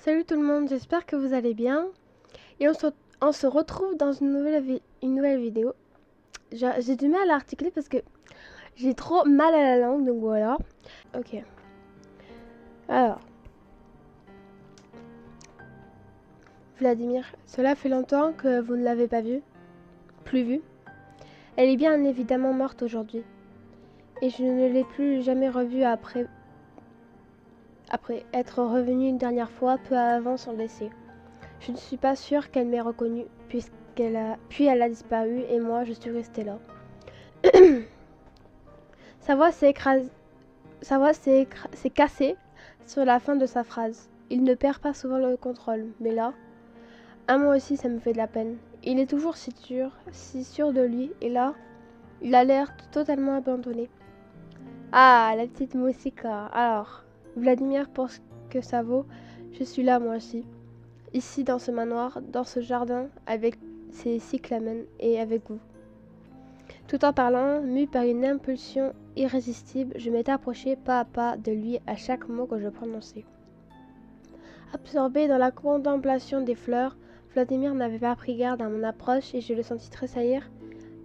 Salut tout le monde, j'espère que vous allez bien. Et on se retrouve dans une nouvelle vidéo. J'ai du mal à articuler parce que j'ai trop mal à la langue, donc voilà. Ok. Alors, Vladimir, cela fait longtemps que vous ne l'avez pas vue. Plus vue. Elle est bien évidemment morte aujourd'hui. Et je ne l'ai plus jamais revue après être revenue une dernière fois peu avant son décès. Je ne suis pas sûre qu'elle m'ait reconnue puis elle a disparu et moi je suis restée là. Sa voix s'est cassée sur la fin de sa phrase. Il ne perd pas souvent le contrôle, mais là, à moi aussi ça me fait de la peine. Il est toujours si sûr de lui, et là, il a l'air totalement abandonné. Ah, la petite Moussika. Alors, Vladimir, pour ce que ça vaut, je suis là moi aussi. Ici, dans ce manoir, dans ce jardin, avec ces cyclamens et avec vous. Tout en parlant, mue par une impulsion irrésistible, je m'étais approchée pas à pas de lui à chaque mot que je prononçais. Absorbé dans la contemplation des fleurs, Vladimir n'avait pas pris garde à mon approche et je le sentis tressaillir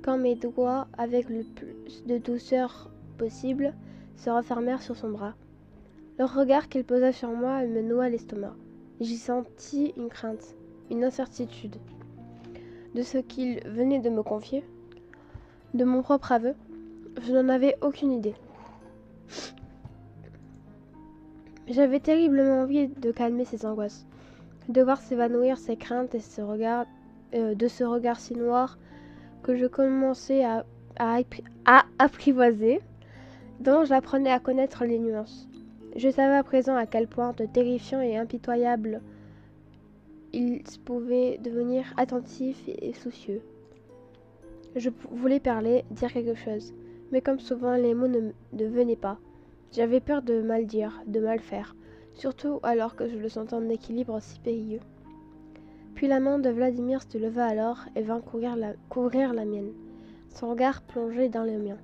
quand mes doigts, avec le plus de douceur possible, se refermèrent sur son bras. Le regard qu'il posa sur moi me noua l'estomac. J'y sentis une crainte, une incertitude. De ce qu'il venait de me confier, de mon propre aveu, je n'en avais aucune idée. J'avais terriblement envie de calmer ses angoisses, de voir s'évanouir ses craintes et de ce regard si noir que je commençais à apprivoiser, dont j'apprenais à connaître les nuances. Je savais à présent à quel point de terrifiant et impitoyable il pouvait devenir attentif et soucieux. Je voulais parler, dire quelque chose, mais comme souvent les mots ne venaient pas. J'avais peur de mal dire, de mal faire, surtout alors que je le sentais en équilibre si périlleux. Puis la main de Vladimir se leva alors et vint couvrir la mienne, son regard plongé dans le mien.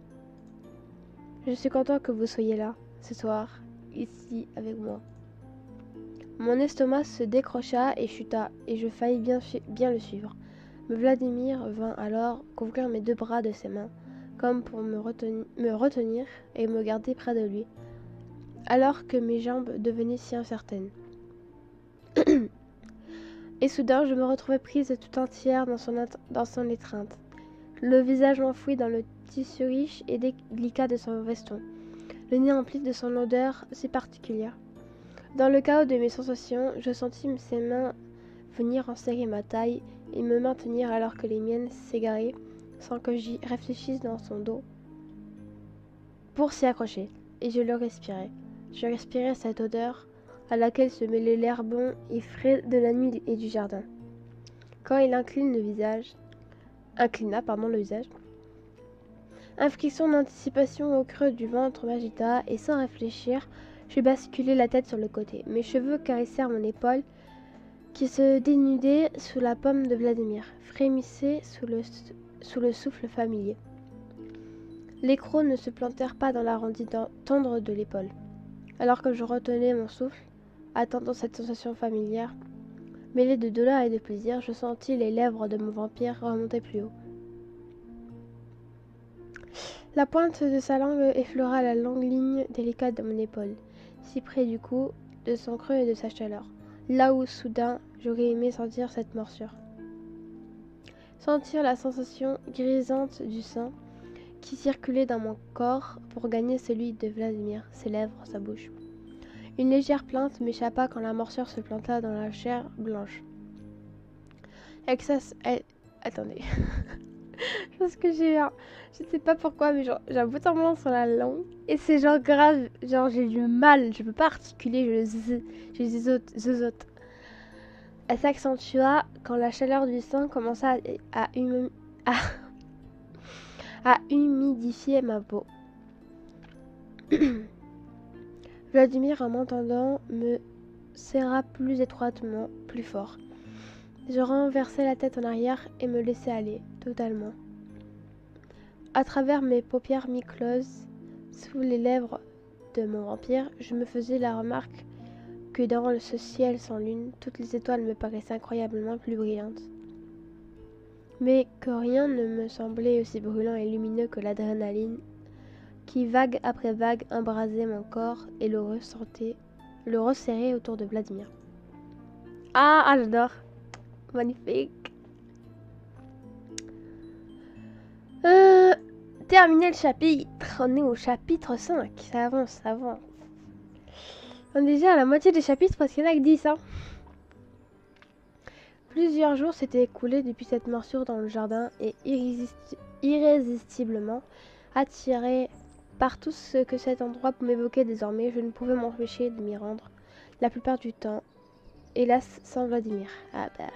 Je suis content que vous soyez là, ce soir, ici avec moi. Mon estomac se décrocha et chuta, et je faillis bien le suivre. Mais Vladimir vint alors couvrir mes deux bras de ses mains, comme pour me retenir et me garder près de lui, alors que mes jambes devenaient si incertaines. Et soudain, je me retrouvai prise tout entière dans son étreinte, le visage enfoui dans le tissu riche et délicat de son veston, le nez empli de son odeur si particulière. Dans le chaos de mes sensations, je sentis ses mains venir enserrer ma taille et me maintenir alors que les miennes s'égaraient sans que j'y réfléchisse dans son dos pour s'y accrocher, et je le respirais. Je respirais cette odeur à laquelle se mêlait l'air bon et frais de la nuit et du jardin. Quand il inclina le visage, un frisson d'anticipation au creux du ventre m'agita et sans réfléchir, je basculai la tête sur le côté. Mes cheveux caressèrent mon épaule qui se dénudait sous la paume de Vladimir, frémissait sous le souffle familier. Les crocs ne se plantèrent pas dans l'arrondi tendre de l'épaule. Alors que je retenais mon souffle, attendant cette sensation familière, mêlée de douleur et de plaisir, je sentis les lèvres de mon vampire remonter plus haut. La pointe de sa langue effleura la longue ligne délicate de mon épaule, si près du cou, de son creux et de sa chaleur, là où, soudain, j'aurais aimé sentir cette morsure. Sentir la sensation grisante du sang qui circulait dans mon corps pour gagner celui de Vladimir, ses lèvres, sa bouche. Une légère plainte m'échappa quand la morsure se planta dans la chair blanche. Attendez. Parce que je sais pas pourquoi, mais genre, j'ai un bout en blanc sur la langue. Et c'est genre grave, genre j'ai du mal, je peux pas articuler, je zozote. Elle s'accentua quand la chaleur du sang commença à humidifier ma peau. Vladimir, en m'entendant, me serra plus étroitement, plus fort. Je renversai la tête en arrière et me laissai aller, totalement. À travers mes paupières mi-closes, sous les lèvres de mon vampire, je me faisais la remarque que dans ce ciel sans lune, toutes les étoiles me paraissaient incroyablement plus brillantes. Mais que rien ne me semblait aussi brûlant et lumineux que l'adrénaline qui, vague après vague, embrasait mon corps et le resserrait autour de Vladimir. Ah, j'adore. Magnifique. Terminé le chapitre. On est au chapitre 5. Ça avance, ça avance. On est déjà à la moitié des chapitres parce qu'il n'y en a que 10. Hein. Plusieurs jours s'étaient écoulés depuis cette morsure dans le jardin et irrésistiblement attiré par tout ce que cet endroit m'évoquait désormais, je ne pouvais m'empêcher de m'y rendre la plupart du temps. Hélas, sans Vladimir. Ah bah.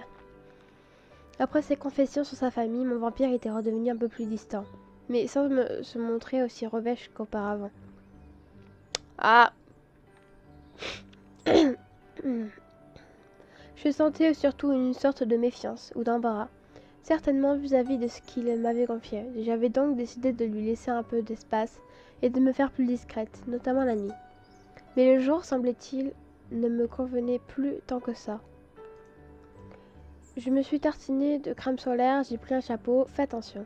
Après ses confessions sur sa famille, mon vampire était redevenu un peu plus distant, mais sans se montrer aussi revêche qu'auparavant. Ah. Je sentais surtout une sorte de méfiance ou d'embarras, certainement vis-à-vis de ce qu'il m'avait confié. J'avais donc décidé de lui laisser un peu d'espace et de me faire plus discrète, notamment la nuit. Mais le jour, semblait-il, ne me convenait plus tant que ça. Je me suis tartinée de crème solaire, j'ai pris un chapeau, fais attention.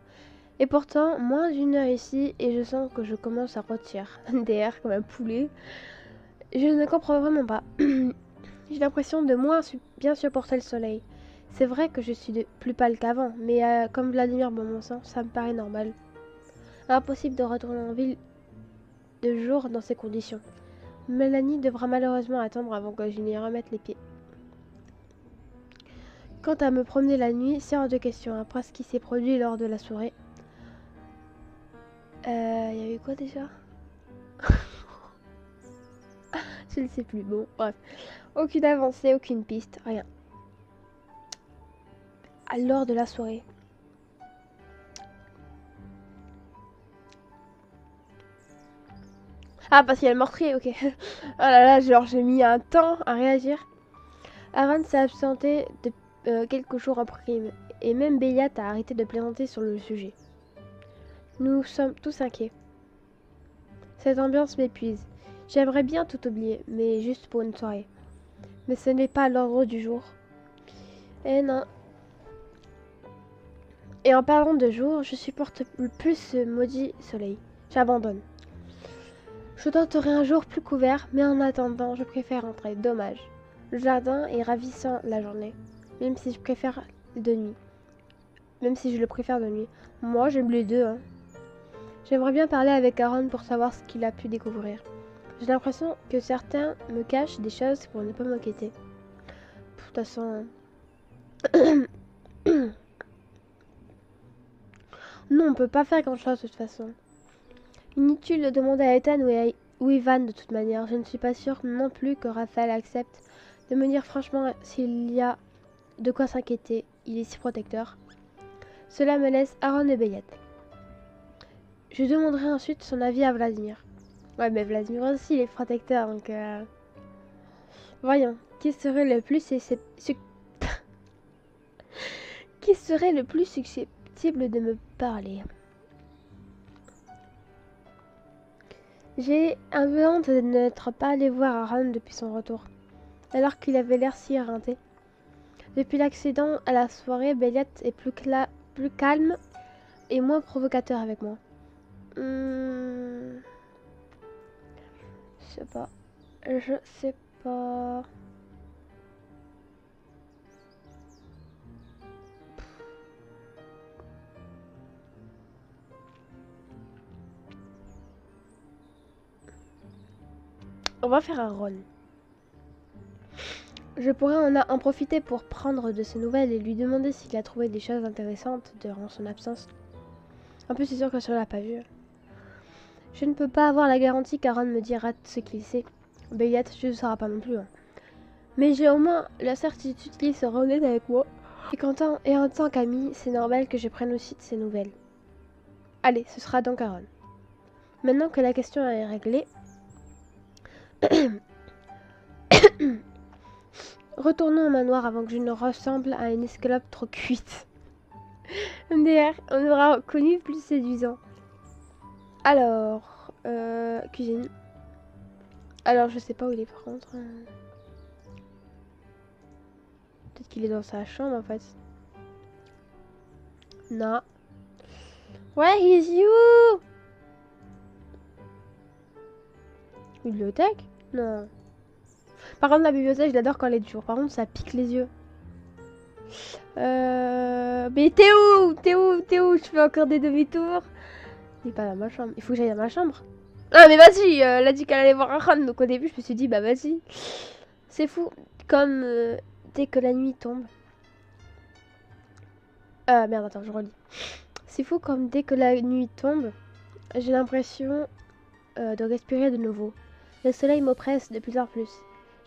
Et pourtant, moins d'une heure ici, et je sens que je commence à rôtir derrière comme un poulet. Je ne comprends vraiment pas. J'ai l'impression de moins bien supporter le soleil. C'est vrai que je suis plus pâle qu'avant, mais comme Vladimir bon mon sang, ça me paraît normal. Impossible de retourner en ville de jour dans ces conditions. Mélanie devra malheureusement attendre avant que je n'y remette les pieds. Quant à me promener la nuit, c'est hors de question, après ce qui s'est produit lors de la soirée. Il y a eu quoi déjà? Je ne sais plus, bon, bref. Aucune avancée, aucune piste, rien. À l'heure de la soirée. Ah, parce qu'il y a le meurtrier, ok. Oh là là, genre j'ai mis un temps à réagir. Aaron s'est absenté de quelques jours après, et même Béat a arrêté de plaisanter sur le sujet. Nous sommes tous inquiets. Cette ambiance m'épuise. J'aimerais bien tout oublier, mais juste pour une soirée. Mais ce n'est pas l'ordre du jour. Eh non. Et en parlant de jour, je supporte plus ce maudit soleil. J'abandonne. Je tenterai un jour plus couvert, mais en attendant, je préfère entrer. Dommage. Le jardin est ravissant la journée, même si je préfère de nuit. Même si je le préfère de nuit. Moi, j'aime les deux. Hein. J'aimerais bien parler avec Aaron pour savoir ce qu'il a pu découvrir. J'ai l'impression que certains me cachent des choses pour ne pas m'inquiéter. De toute façon... Non, on peut pas faire grand-chose de toute façon. Inutile de demander à Ethan ou Ivan de toute manière. Je ne suis pas sûre non plus que Raphaël accepte de me dire franchement s'il y a de quoi s'inquiéter. Il est si protecteur. Cela me laisse Aaron et Béat. Je demanderai ensuite son avis à Vladimir. Ouais, mais Vladimir aussi, il est protecteur, donc... Voyons, qui serait le plus qui serait le plus susceptible de me parler? J'ai un peu honte de n'être pas allé voir Aaron depuis son retour, alors qu'il avait l'air si éreinté. Depuis l'accident à la soirée, Béliat est plus calme et moins provocateur avec moi. Je sais pas. Je sais pas. On va faire un rôle. Je pourrais en profiter pour prendre de ses nouvelles et lui demander s'il a trouvé des choses intéressantes durant son absence. En plus, c'est sûr que je ne l'a pas vu. Je ne peux pas avoir la garantie qu'Aaron me dira ce qu'il sait. Béliat, je ne saurai pas non plus. Hein. Mais j'ai au moins la certitude qu'il sera honnête avec moi. Et en tant qu'ami, c'est normal que je prenne aussi de ses nouvelles. Allez, ce sera donc Aaron. Maintenant que la question est réglée... Retournons au manoir avant que je ne ressemble à une escalope trop cuite. MDR, on aura connu plus séduisant. Alors, cuisine. Alors, je sais pas où il est par contre. Peut-être qu'il est dans sa chambre en fait. Non. Where is you? Bibliothèque? Non. Par contre, la bibliothèque, je l'adore quand elle est de jour. Par contre, ça pique les yeux. Mais t'es où? T'es où? T'es où? Je fais encore des demi-tours. Il est pas dans ma chambre. Il faut que j'aille dans ma chambre. Ah, mais vas-y, elle a dit qu'elle allait voir un Ron. Donc au début, je me suis dit, bah vas-y. C'est fou. Comme dès que la nuit tombe. Merde, attends, je relis. C'est fou comme dès que la nuit tombe, j'ai l'impression de respirer de nouveau. Le soleil m'oppresse de plus en plus.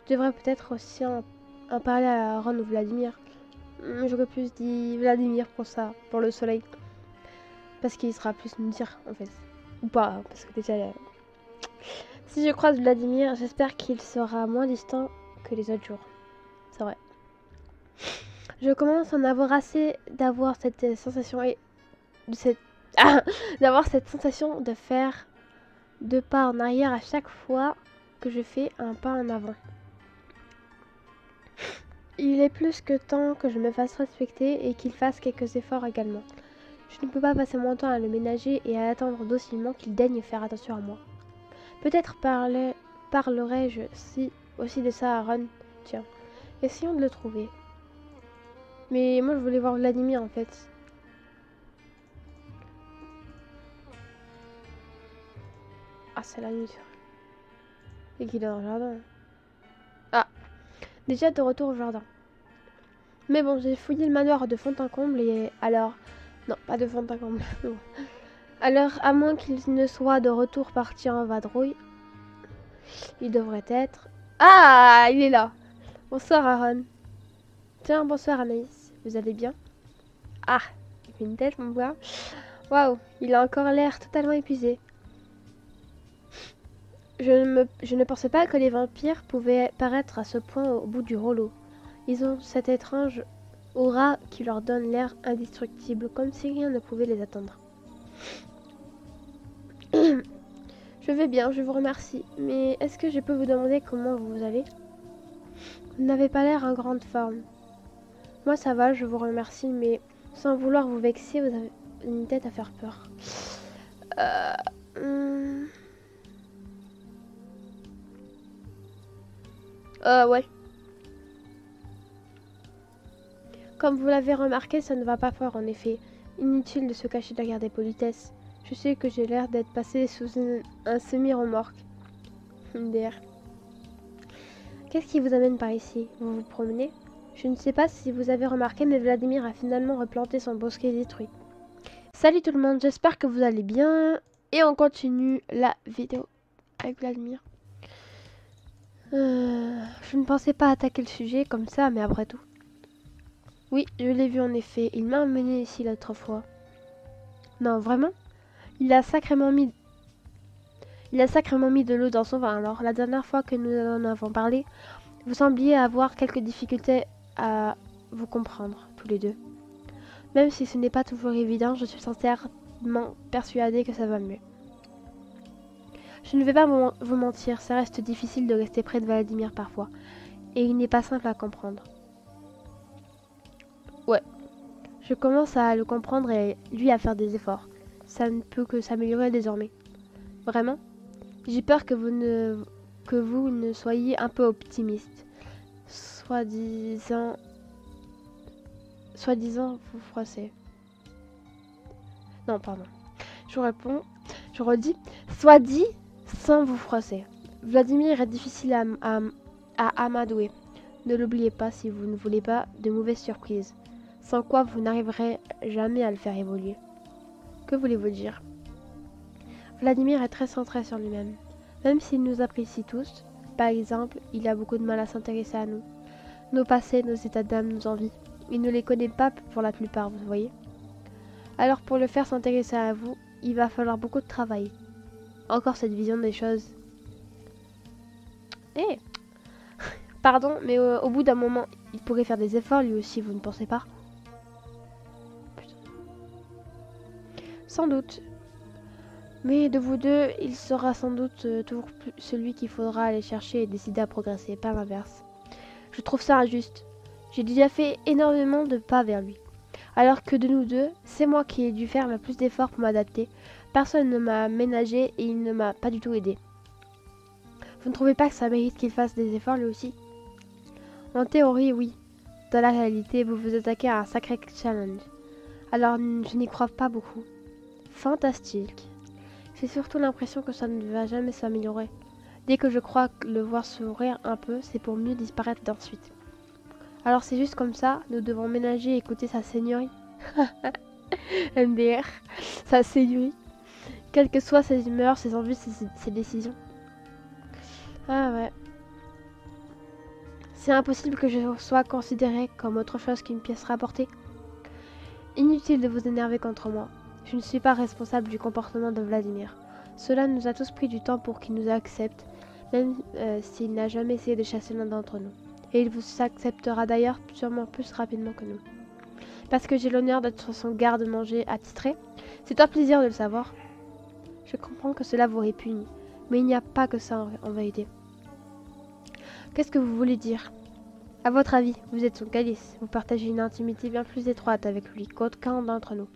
Je devrais peut-être aussi en parler à Ron ou Vladimir. J'aurais plus dit Vladimir pour ça, pour le soleil. Parce qu'il sera plus nous dire en fait. Ou pas, parce que déjà... Si je croise Vladimir, j'espère qu'il sera moins distant que les autres jours. C'est vrai. Je commence à en avoir assez d'avoir cette sensation et de cette d'avoir cette sensation de faire 2 pas en arrière à chaque fois que je fais un pas en avant. Il est plus que temps que je me fasse respecter et qu'il fasse quelques efforts également. Je ne peux pas passer mon temps à le ménager et à attendre docilement qu'il daigne faire attention à moi. Peut-être parlerai-je aussi de ça à Ron. Tiens, essayons de le trouver. Mais moi je voulais voir Vladimir en fait. Ah, c'est la nuit. Et qu'il est dans le jardin. Ah, déjà de retour au jardin. Mais bon, j'ai fouillé le manoir de fond en comble et alors... Non, pas de fond en comble. Alors, à moins qu'il ne soit de retour parti en vadrouille, il devrait être... Ah, il est là. Bonsoir Aaron. Tiens, bonsoir Anaïs. Vous allez bien? Ah, il fait une tête mon gars. Waouh, il a encore l'air totalement épuisé. Je ne pensais pas que les vampires pouvaient paraître à ce point au bout du rouleau. Ils ont cette étrange aura qui leur donne l'air indestructible, comme si rien ne pouvait les atteindre. Je vais bien, je vous remercie. Mais est-ce que je peux vous demander comment vous allez? Vous n'avez pas l'air en grande forme. Moi ça va, je vous remercie, mais sans vouloir vous vexer, vous avez une tête à faire peur. Ouais. Comme vous l'avez remarqué, ça ne va pas fort en effet. Inutile de se cacher derrière des politesses. Je sais que j'ai l'air d'être passé sous un semi-remorque. MDR. Qu'est-ce qui vous amène par ici? Vous vous promenez? Je ne sais pas si vous avez remarqué, mais Vladimir a finalement replanté son bosquet détruit. Salut tout le monde, j'espère que vous allez bien. Et on continue la vidéo avec Vladimir. Je ne pensais pas attaquer le sujet comme ça, mais après tout. Oui, je l'ai vu en effet. Il m'a emmené ici l'autre fois. Non, vraiment? Il a sacrément mis de l'eau dans son vin. Alors, la dernière fois que nous en avons parlé, vous sembliez avoir quelques difficultés à vous comprendre, tous les deux. Même si ce n'est pas toujours évident, je suis sincèrement persuadée que ça va mieux. Je ne vais pas vous mentir, ça reste difficile de rester près de Vladimir parfois. Et il n'est pas simple à comprendre. Ouais. Je commence à le comprendre et lui à faire des efforts. Ça ne peut que s'améliorer désormais. Vraiment? J'ai peur que vous ne soyez un peu optimiste. Soi-disant, vous froissez. Non, pardon. Je réponds, je redis, soit dit sans vous froisser. Vladimir est difficile à amadouer. Ne l'oubliez pas si vous ne voulez pas de mauvaises surprises. Sans quoi vous n'arriverez jamais à le faire évoluer. Que voulez-vous dire? Vladimir est très centré sur lui-même. Même s'il nous apprécie tous, par exemple, il a beaucoup de mal à s'intéresser à nous. Nos passés, nos états d'âme, nos envies. Il ne les connaît pas pour la plupart, vous voyez. Alors pour le faire s'intéresser à vous, il va falloir beaucoup de travail. Encore cette vision des choses. Eh Pardon, mais au bout d'un moment, il pourrait faire des efforts lui aussi, vous ne pensez pas? Sans doute. Mais de vous deux, il sera sans doute toujours celui qu'il faudra aller chercher et décider à progresser, pas l'inverse. Je trouve ça injuste. J'ai déjà fait énormément de pas vers lui. Alors que de nous deux, c'est moi qui ai dû faire le plus d'efforts pour m'adapter. Personne ne m'a ménagé et il ne m'a pas du tout aidé. Vous ne trouvez pas que ça mérite qu'il fasse des efforts lui aussi? En théorie, oui. Dans la réalité, vous vous attaquez à un sacré challenge. Alors, je n'y crois pas beaucoup. Fantastique. J'ai surtout l'impression que ça ne va jamais s'améliorer. Dès que je crois le voir sourire un peu, c'est pour mieux disparaître d'ensuite. Alors c'est juste comme ça, nous devons ménager et écouter sa seigneurie. MDR, sa seigneurie. Quelles que soient ses humeurs, ses envies, ses décisions. Ah ouais. C'est impossible que je sois considérée comme autre chose qu'une pièce rapportée. Inutile de vous énerver contre moi. Je ne suis pas responsable du comportement de Vladimir. Cela nous a tous pris du temps pour qu'il nous accepte, même s'il n'a jamais essayé de chasser l'un d'entre nous. Et il vous acceptera d'ailleurs sûrement plus rapidement que nous. Parce que j'ai l'honneur d'être son garde-manger attitré, c'est un plaisir de le savoir. Je comprends que cela vous répugne, mais il n'y a pas que ça en vérité. Qu'est-ce que vous voulez dire? À votre avis, vous êtes son calice, vous partagez une intimité bien plus étroite avec lui qu'aucun d'entre nous.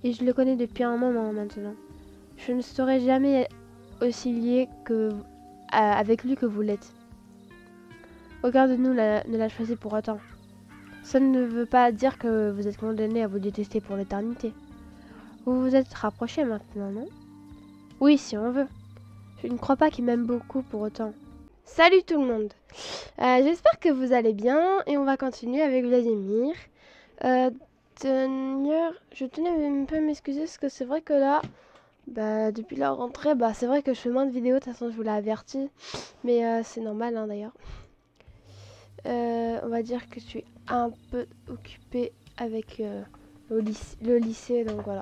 Et je le connais depuis un moment maintenant. Je ne serai jamais aussi lié avec lui que vous l'êtes. Aucun de nous ne l'a choisi pour autant. Ça ne veut pas dire que vous êtes condamné à vous détester pour l'éternité. Vous vous êtes rapprochés maintenant, non? Oui, si on veut. Je ne crois pas qu'il m'aime beaucoup pour autant. Salut tout le monde. J'espère que vous allez bien et on va continuer avec Vladimir. D'ailleurs, je tenais un peu à m'excuser parce que c'est vrai que là, depuis la rentrée, c'est vrai que je fais moins de vidéos, de toute façon je vous l'ai averti. Mais c'est normal hein, d'ailleurs. On va dire que je suis un peu occupée avec le lycée, donc voilà.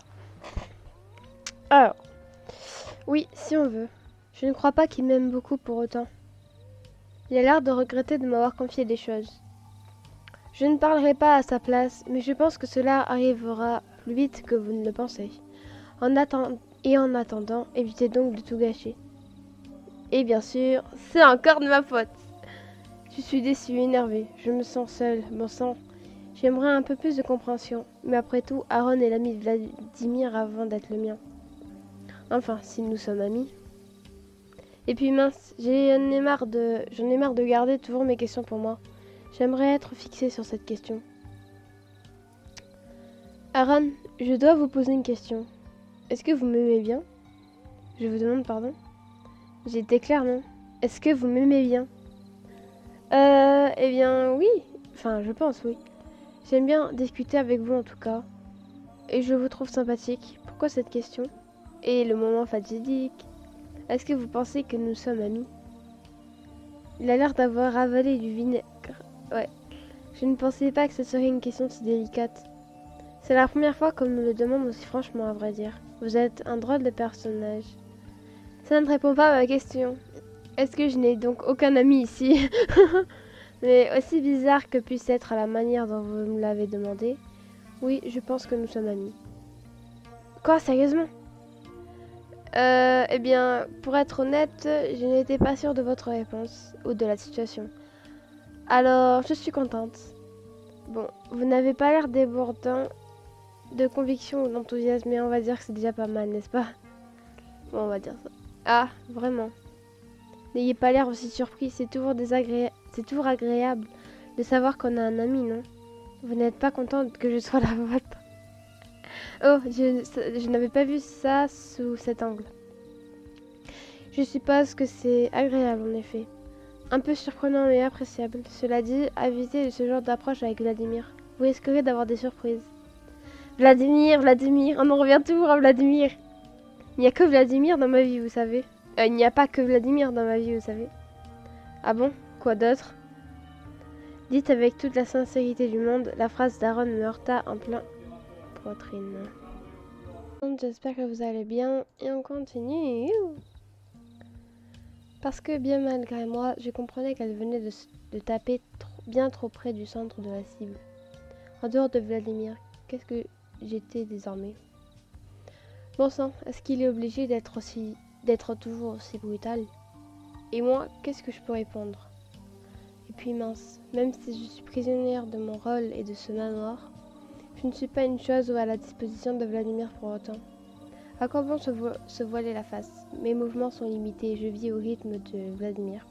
Alors, oui, si on veut. Je ne crois pas qu'il m'aime beaucoup pour autant. Il a l'air de regretter de m'avoir confié des choses. Je ne parlerai pas à sa place, mais je pense que cela arrivera plus vite que vous ne le pensez. En attendant, évitez donc de tout gâcher. Et bien sûr, c'est encore de ma faute. Je suis déçue, énervée. Je me sens seule. Bon sang, j'aimerais un peu plus de compréhension. Mais après tout, Aaron est l'ami de Vladimir avant d'être le mien. Enfin, si nous sommes amis. Et puis mince, j'en ai marre de garder toujours mes questions pour moi. J'aimerais être fixée sur cette question. Aaron, je dois vous poser une question. Est-ce que vous m'aimez bien? Je vous demande pardon. J'ai été claire, non? Est-ce que vous m'aimez bien? Eh bien oui. Enfin, je pense oui. J'aime bien discuter avec vous en tout cas. Et je vous trouve sympathique. Pourquoi cette question? Et le moment fatidique. Est-ce que vous pensez que nous sommes amis? Il a l'air d'avoir avalé du vinaigre. Ouais. Je ne pensais pas que ce serait une question si délicate. C'est la première fois qu'on me le demande aussi franchement, à vrai dire. Vous êtes un drôle de personnage. Ça ne répond pas à ma question. Est-ce que je n'ai donc aucun ami ici? Mais aussi bizarre que puisse être la manière dont vous me l'avez demandé, oui, je pense que nous sommes amis. Quoi, sérieusement? Eh bien, pour être honnête, je n'étais pas sûre de votre réponse ou de la situation. Alors, je suis contente. Bon, vous n'avez pas l'air débordant de conviction ou d'enthousiasme, mais on va dire que c'est déjà pas mal, n'est-ce pas? Bon, on va dire ça. Ah, vraiment. N'ayez pas l'air aussi surpris, c'est toujours agréable de savoir qu'on a un ami, non? Vous n'êtes pas contente que je sois la vôtre? Oh, je n'avais pas vu ça sous cet angle. Je suppose que c'est agréable en effet. Un peu surprenant mais appréciable. Cela dit, évitez ce genre d'approche avec Vladimir. Vous risquerez d'avoir des surprises. Vladimir, on en revient toujours à Vladimir. Il n'y a que Vladimir dans ma vie, vous savez. Il n'y a pas que Vladimir dans ma vie, vous savez. Ah bon? Quoi d'autre? Dites avec toute la sincérité du monde, la phrase d'Aaron me heurta en plein poitrine. J'espère que vous allez bien et on continue. Parce que bien malgré moi, je comprenais qu'elle venait de taper bien trop près du centre de la cible. En dehors de Vladimir, qu'est-ce que j'étais désormais? Bon sang, est-ce qu'il est obligé d'être toujours aussi brutal? Et moi, qu'est-ce que je peux répondre? Et puis mince, même si je suis prisonnière de mon rôle et de ce manoir, je ne suis pas une chose ou à la disposition de Vladimir pour autant. À quoi bon se voiler la face? Mes mouvements sont limités et je vis au rythme de Vladimir,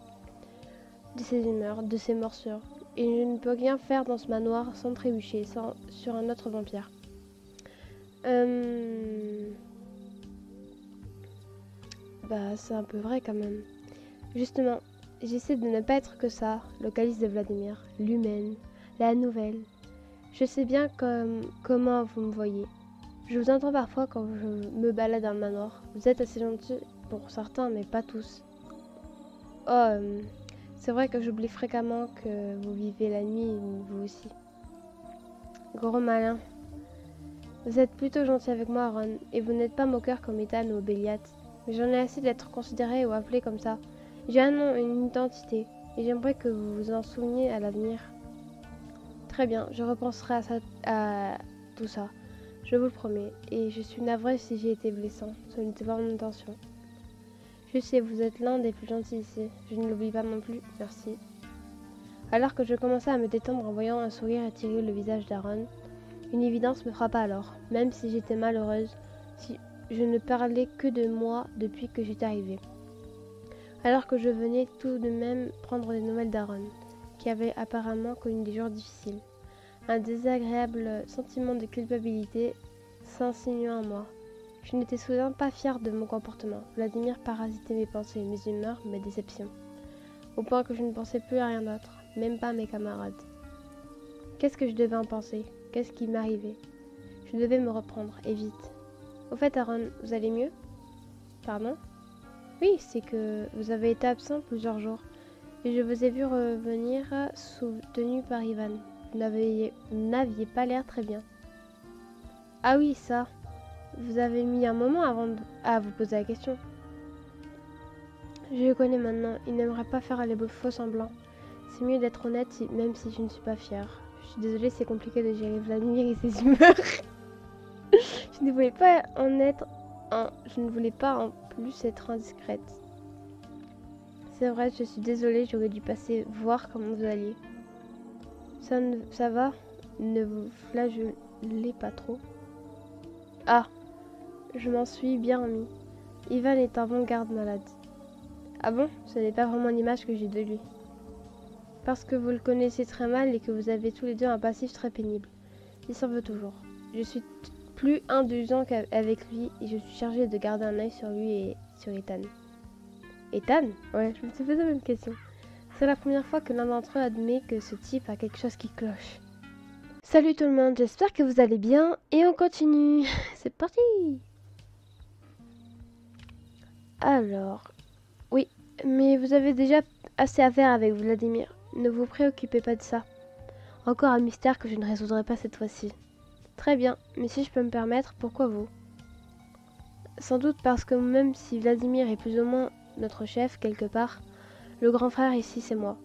de ses humeurs, de ses morsures, et je ne peux rien faire dans ce manoir sans trébucher sur un autre vampire. Bah, c'est un peu vrai quand même. Justement, j'essaie de ne pas être que ça, le calice de Vladimir, l'humaine, la nouvelle. Je sais bien comment vous me voyez. Je vous entends parfois quand je me balade dans le manoir. Vous êtes assez gentils pour certains, mais pas tous. Oh, c'est vrai que j'oublie fréquemment que vous vivez la nuit, vous aussi. Gros malin. Vous êtes plutôt gentil avec moi, Ron, et vous n'êtes pas moqueur comme Ethan ou Béliat. Mais j'en ai assez d'être considéré ou appelé comme ça. J'ai un nom et une identité, et j'aimerais que vous vous en souveniez à l'avenir. Très bien, je repenserai à tout ça. Je vous le promets, et je suis navrée si j'ai été blessant. Ce n'était pas mon intention. Je sais, vous êtes l'un des plus gentils ici. Je ne l'oublie pas non plus, merci. Alors que je commençais à me détendre en voyant un sourire étirer le visage d'Aaron, une évidence me frappa alors, même si j'étais malheureuse, si je ne parlais que de moi depuis que j'étais arrivée. Alors que je venais tout de même prendre des nouvelles d'Aaron, qui avait apparemment connu des jours difficiles. Un désagréable sentiment de culpabilité s'insinua en moi. Je n'étais soudain pas fière de mon comportement. Vladimir parasitait mes pensées, mes humeurs, mes déceptions. Au point que je ne pensais plus à rien d'autre, même pas à mes camarades. Qu'est-ce que je devais en penser? Qu'est-ce qui m'arrivait? Je devais me reprendre, et vite. Au fait, Aaron, vous allez mieux? Pardon? Oui, c'est que vous avez été absent plusieurs jours, et je vous ai vu revenir soutenu par Ivan. Vous n'aviez pas l'air très bien. Ah oui, ça. Vous avez mis un moment avant à vous poser la question. Je le connais maintenant, il n'aimerait pas faire les faux semblants. C'est mieux d'être honnête, même si je ne suis pas fière. Je suis désolée, c'est compliqué de gérer Vladimir et ses humeurs. Je ne voulais pas je ne voulais pas en plus être indiscrète. C'est vrai, je suis désolée, j'aurais dû passer voir comment vous alliez. Ça va? Ne vous flagellez pas trop. Ah, je m'en suis bien remis. Ivan est un bon garde-malade. Ah bon? Ce n'est pas vraiment l'image que j'ai de lui. Parce que vous le connaissez très mal et que vous avez tous les deux un passif très pénible. Il s'en veut toujours. Je suis plus indulgent qu'avec lui et je suis chargée de garder un œil sur lui et sur Ethan. Ethan? Ouais, je me suis posé la même question. C'est la première fois que l'un d'entre eux admet que ce type a quelque chose qui cloche. Salut tout le monde, j'espère que vous allez bien et on continue. C'est parti! Alors, oui, mais vous avez déjà assez à faire avec Vladimir. Ne vous préoccupez pas de ça. Encore un mystère que je ne résoudrai pas cette fois-ci. Très bien, mais si je peux me permettre, pourquoi vous? Sans doute parce que même si Vladimir est plus ou moins notre chef quelque part, le grand frère ici c'est moi.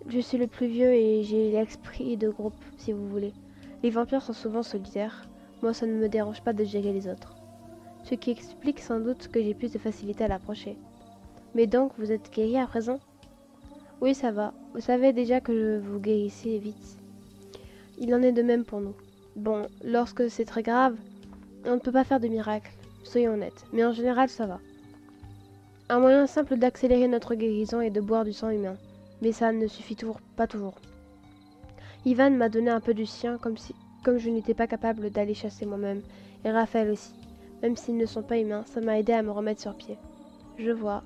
Je suis le plus vieux et j'ai l'esprit de groupe, si vous voulez. Les vampires sont souvent solitaires. Moi, ça ne me dérange pas de gérer les autres. Ce qui explique sans doute que j'ai plus de facilité à l'approcher. Mais donc, vous êtes guéri à présent? Oui, ça va. Vous savez déjà que je vous guérissais vite. Il en est de même pour nous. Bon, lorsque c'est très grave, on ne peut pas faire de miracle, soyons honnêtes. Mais en général, ça va. Un moyen simple d'accélérer notre guérison est de boire du sang humain. Mais ça ne suffit pas toujours. Ivan m'a donné un peu du sien, comme je n'étais pas capable d'aller chasser moi-même. Et Raphaël aussi. Même s'ils ne sont pas humains, ça m'a aidé à me remettre sur pied. Je vois.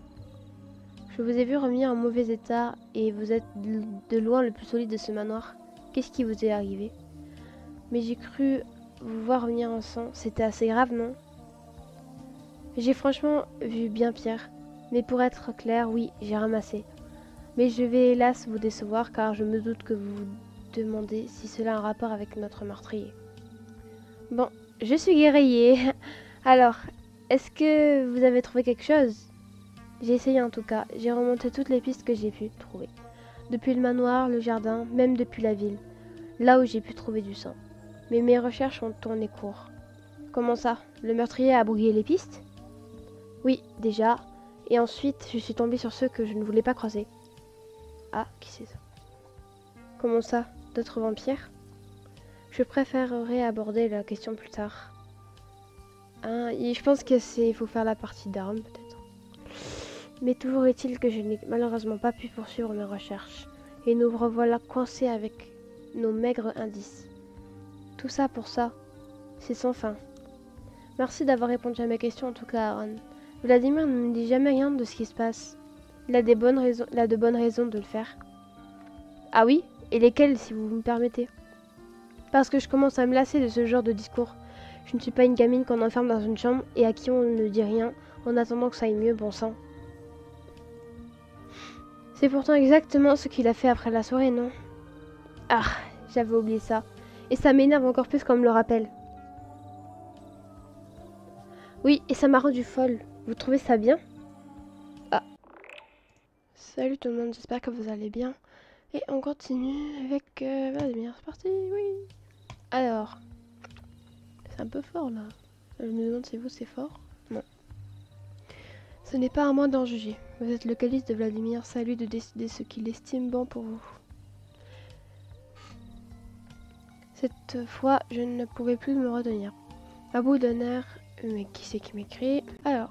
Je vous ai vu revenir en mauvais état et vous êtes de loin le plus solide de ce manoir. Qu'est-ce qui vous est arrivé? Mais j'ai cru vous voir revenir en sang. C'était assez grave, non? J'ai franchement vu bien pire. Mais pour être clair, oui, j'ai ramassé. Mais je vais hélas vous décevoir car je me doute que vous vous demandez si cela a un rapport avec notre meurtrier. Bon, je suis guerrier. Alors, est-ce que vous avez trouvé quelque chose? J'ai essayé en tout cas. J'ai remonté toutes les pistes que j'ai pu trouver. Depuis le manoir, le jardin, même depuis la ville. Là où j'ai pu trouver du sang. Mais mes recherches ont tourné court. Comment ça? Le meurtrier a brouillé les pistes? Oui, déjà. Et ensuite, je suis tombée sur ceux que je ne voulais pas croiser. Ah, qui c'est ça? Comment ça? D'autres vampires? Je préférerais aborder la question plus tard. Hein, et je pense que c'est... Il faut faire la partie d'armes, peut-être. Mais toujours est-il que je n'ai malheureusement pas pu poursuivre mes recherches. Et nous revoilà coincés avec nos maigres indices. Tout ça pour ça. C'est sans fin. Merci d'avoir répondu à mes questions en tout cas, Aaron. Vladimir ne me dit jamais rien de ce qui se passe. Il a de bonnes raisons de le faire. Ah oui? Et lesquelles, si vous me permettez? Parce que je commence à me lasser de ce genre de discours. Je ne suis pas une gamine qu'on enferme dans une chambre et à qui on ne dit rien en attendant que ça aille mieux, bon sang. C'est pourtant exactement ce qu'il a fait après la soirée, non? Ah, j'avais oublié ça. Et ça m'énerve encore plus quand on me le rappelle. Oui, et ça m'a rendu folle. Vous trouvez ça bien? Ah. Salut tout le monde, j'espère que vous allez bien. Et on continue avec Vladimir, c'est parti, oui. Alors, c'est un peu fort là. Je me demande si vous c'est fort. Non. Ce n'est pas à moi d'en juger. Vous êtes le calice de Vladimir, c'est à lui de décider ce qu'il estime bon pour vous. Cette fois, je ne pouvais plus me retenir. À bout de nerfs, mais qui c'est qui m'écrit? Alors,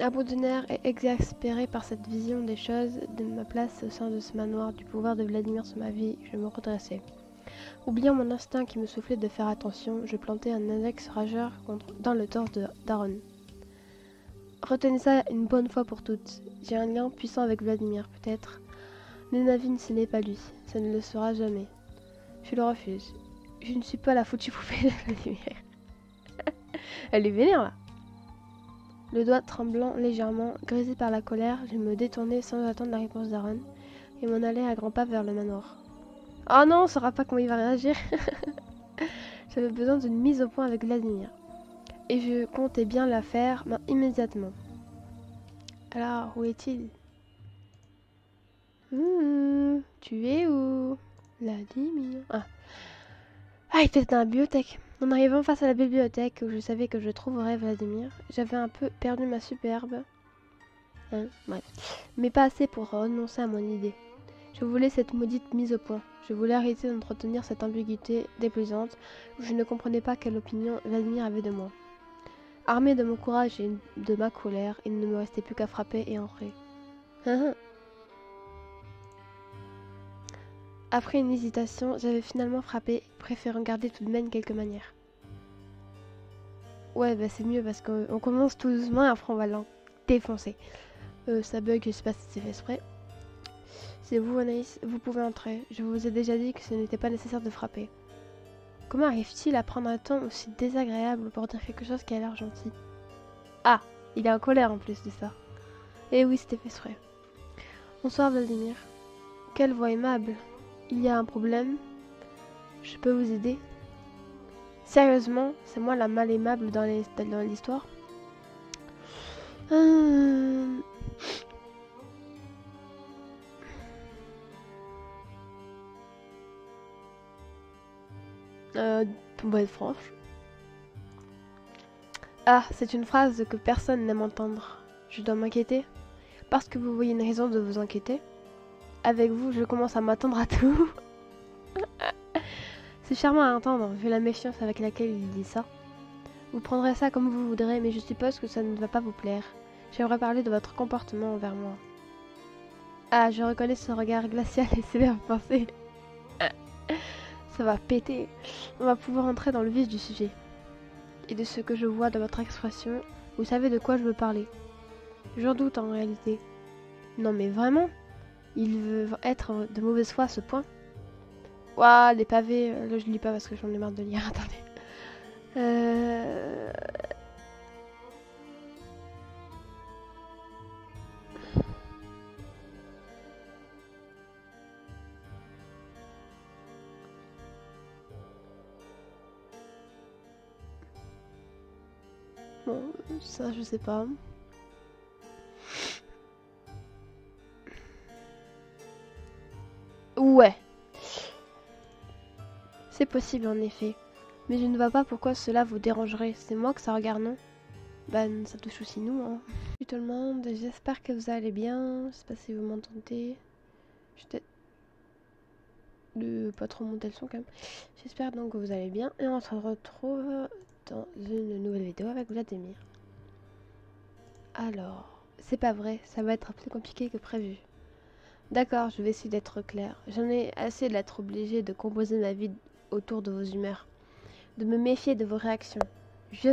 à bout de nerfs et exaspéré par cette vision des choses, de ma place au sein de ce manoir, du pouvoir de Vladimir sur ma vie, je me redressais. Oubliant mon instinct qui me soufflait de faire attention, je plantai un index rageur dans le torse d'Aaron. Retenez ça une bonne fois pour toutes. J'ai un lien puissant avec Vladimir, peut-être. Mais Navin, ce n'est pas lui. Ça ne le sera jamais. Je le refuse. Je ne suis pas la foutue poupée de Vladimir. Elle est vénère, là. Le doigt tremblant légèrement, grisé par la colère, je me détournai sans attendre la réponse d'Aaron et m'en allai à grands pas vers le manoir. Oh non, on saura pas comment il va réagir. J'avais besoin d'une mise au point avec Vladimir. Et je comptais bien la faire immédiatement. Alors, où est-il? Tu es où? Vladimir. Ah, il était dans la bibliothèque. En arrivant face à la bibliothèque où je savais que je trouverais Vladimir, j'avais un peu perdu ma superbe. Bref. Mais pas assez pour renoncer à mon idée. Je voulais cette maudite mise au point. Je voulais arrêter d'entretenir cette ambiguïté déplaisante où je ne comprenais pas quelle opinion Vladimir avait de moi. Armé de mon courage et de ma colère, il ne me restait plus qu'à frapper et entrer. Après une hésitation, j'avais finalement frappé, préférant garder tout de même quelques manières. Ouais, bah c'est mieux parce qu'on commence tout doucement et après on va l'en défoncer. Ça bug, je sais pas si c'est fait exprès. C'est vous, Anaïs, vous pouvez entrer. Je vous ai déjà dit que ce n'était pas nécessaire de frapper. Comment arrive-t-il à prendre un ton aussi désagréable pour dire quelque chose qui a l'air gentil? Ah, il est en colère en plus de ça. Eh oui, c'était fait exprès. Bonsoir Vladimir. Quelle voix aimable. Il y a un problème? Je peux vous aider? Sérieusement, c'est moi la mal aimable dans l'histoire? Pour être franche. Ah, c'est une phrase que personne n'aime entendre. Je dois m'inquiéter? Parce que vous voyez une raison de vous inquiéter? Avec vous, je commence à m'attendre à tout. C'est charmant à entendre, vu la méfiance avec laquelle il dit ça. Vous prendrez ça comme vous voudrez, mais je suppose que ça ne va pas vous plaire. J'aimerais parler de votre comportement envers moi. Ah, je reconnais ce regard glacial et sévère pensée. Ça va péter. On va pouvoir entrer dans le vif du sujet. Et de ce que je vois de votre expression, vous savez de quoi je veux parler. J'en doute en réalité. Non mais vraiment? Il veut être de mauvaise foi à ce point? Ouah, les pavés, là je lis pas parce que j'en ai marre de lire, attendez. Bon, ça je sais pas. Ouais. C'est possible en effet. Mais je ne vois pas pourquoi cela vous dérangerait. C'est moi que ça regarde, non? Ben, ça touche aussi nous, hein. Salut tout le monde, j'espère que vous allez bien. Je sais pas si vous m'entendez. de pas trop monter le son quand même. J'espère donc que vous allez bien et on se retrouve dans une nouvelle vidéo avec Vladimir. Alors, c'est pas vrai, ça va être plus compliqué que prévu. D'accord, je vais essayer d'être clair. J'en ai assez d'être obligé de composer ma vie autour de vos humeurs, de me méfier de vos réactions,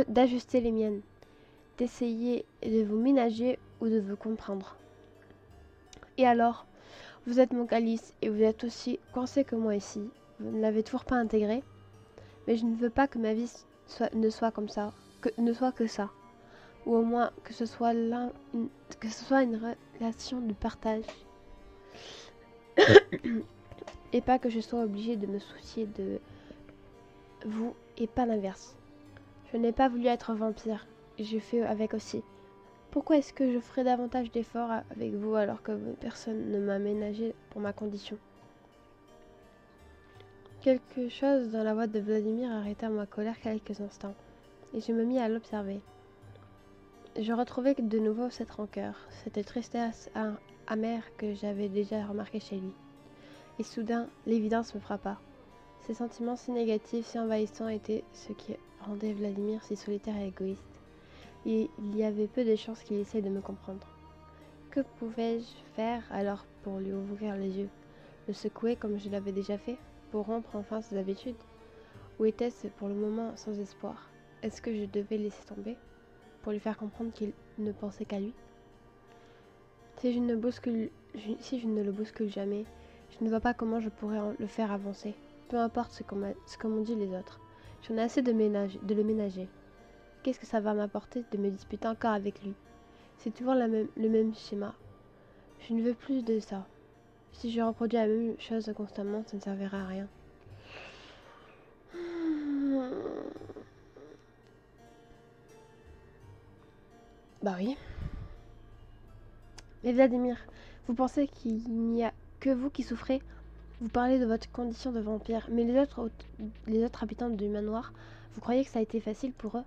d'ajuster les miennes, d'essayer de vous ménager ou de vous comprendre. Et alors, vous êtes mon calice et vous êtes aussi coincé que moi ici. Vous ne l'avez toujours pas intégré, mais je ne veux pas que ma vie ne soit comme ça, ne soit que ça. Ou au moins que ce soit une relation de partage. Et pas que je sois obligée de me soucier de vous et pas l'inverse. Je n'ai pas voulu être vampire, et je fais avec aussi. Pourquoi est-ce que je ferais davantage d'efforts avec vous alors que personne ne m'a ménagé pour ma condition? Quelque chose dans la voix de Vladimir arrêta ma colère quelques instants, et je me mis à l'observer. Je retrouvais de nouveau cette rancœur, cette tristesse amère que j'avais déjà remarquée chez lui. Et soudain, l'évidence me frappa. Ces sentiments si négatifs, si envahissants étaient ce qui rendait Vladimir si solitaire et égoïste. Et il y avait peu de chances qu'il essaye de me comprendre. Que pouvais-je faire alors pour lui ouvrir les yeux? Le secouer comme je l'avais déjà fait, pour rompre enfin ses habitudes? Ou était-ce pour le moment sans espoir? Est-ce que je devais laisser tomber, pour lui faire comprendre qu'il ne pensait qu'à lui? Si je ne le bouscule jamais, je ne vois pas comment je pourrais le faire avancer. Peu importe ce qu'ont dit les autres. J'en ai assez de le ménager. Qu'est-ce que ça va m'apporter de me disputer encore avec lui? C'est toujours le même schéma. Je ne veux plus de ça. Si je reproduis la même chose constamment, ça ne servira à rien. Bah oui. Mais Vladimir, vous pensez qu'il n'y a que vous qui souffrez? Vous parlez de votre condition de vampire, mais les autres habitants du manoir, vous croyez que ça a été facile pour eux?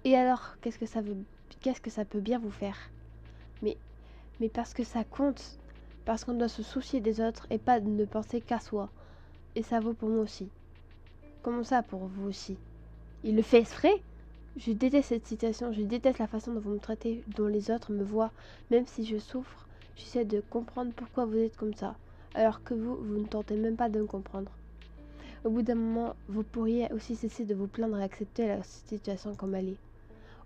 Et alors, qu'est-ce que ça peut bien vous faire? Mais parce que ça compte, parce qu'on doit se soucier des autres et pas de ne penser qu'à soi. Et ça vaut pour moi aussi. Comment ça pour vous aussi? Il le fait exprès? Je déteste cette situation, je déteste la façon dont vous me traitez, dont les autres me voient. Même si je souffre, j'essaie de comprendre pourquoi vous êtes comme ça. Alors que vous ne tentez même pas de me comprendre. Au bout d'un moment, vous pourriez aussi cesser de vous plaindre et accepter la situation comme elle est.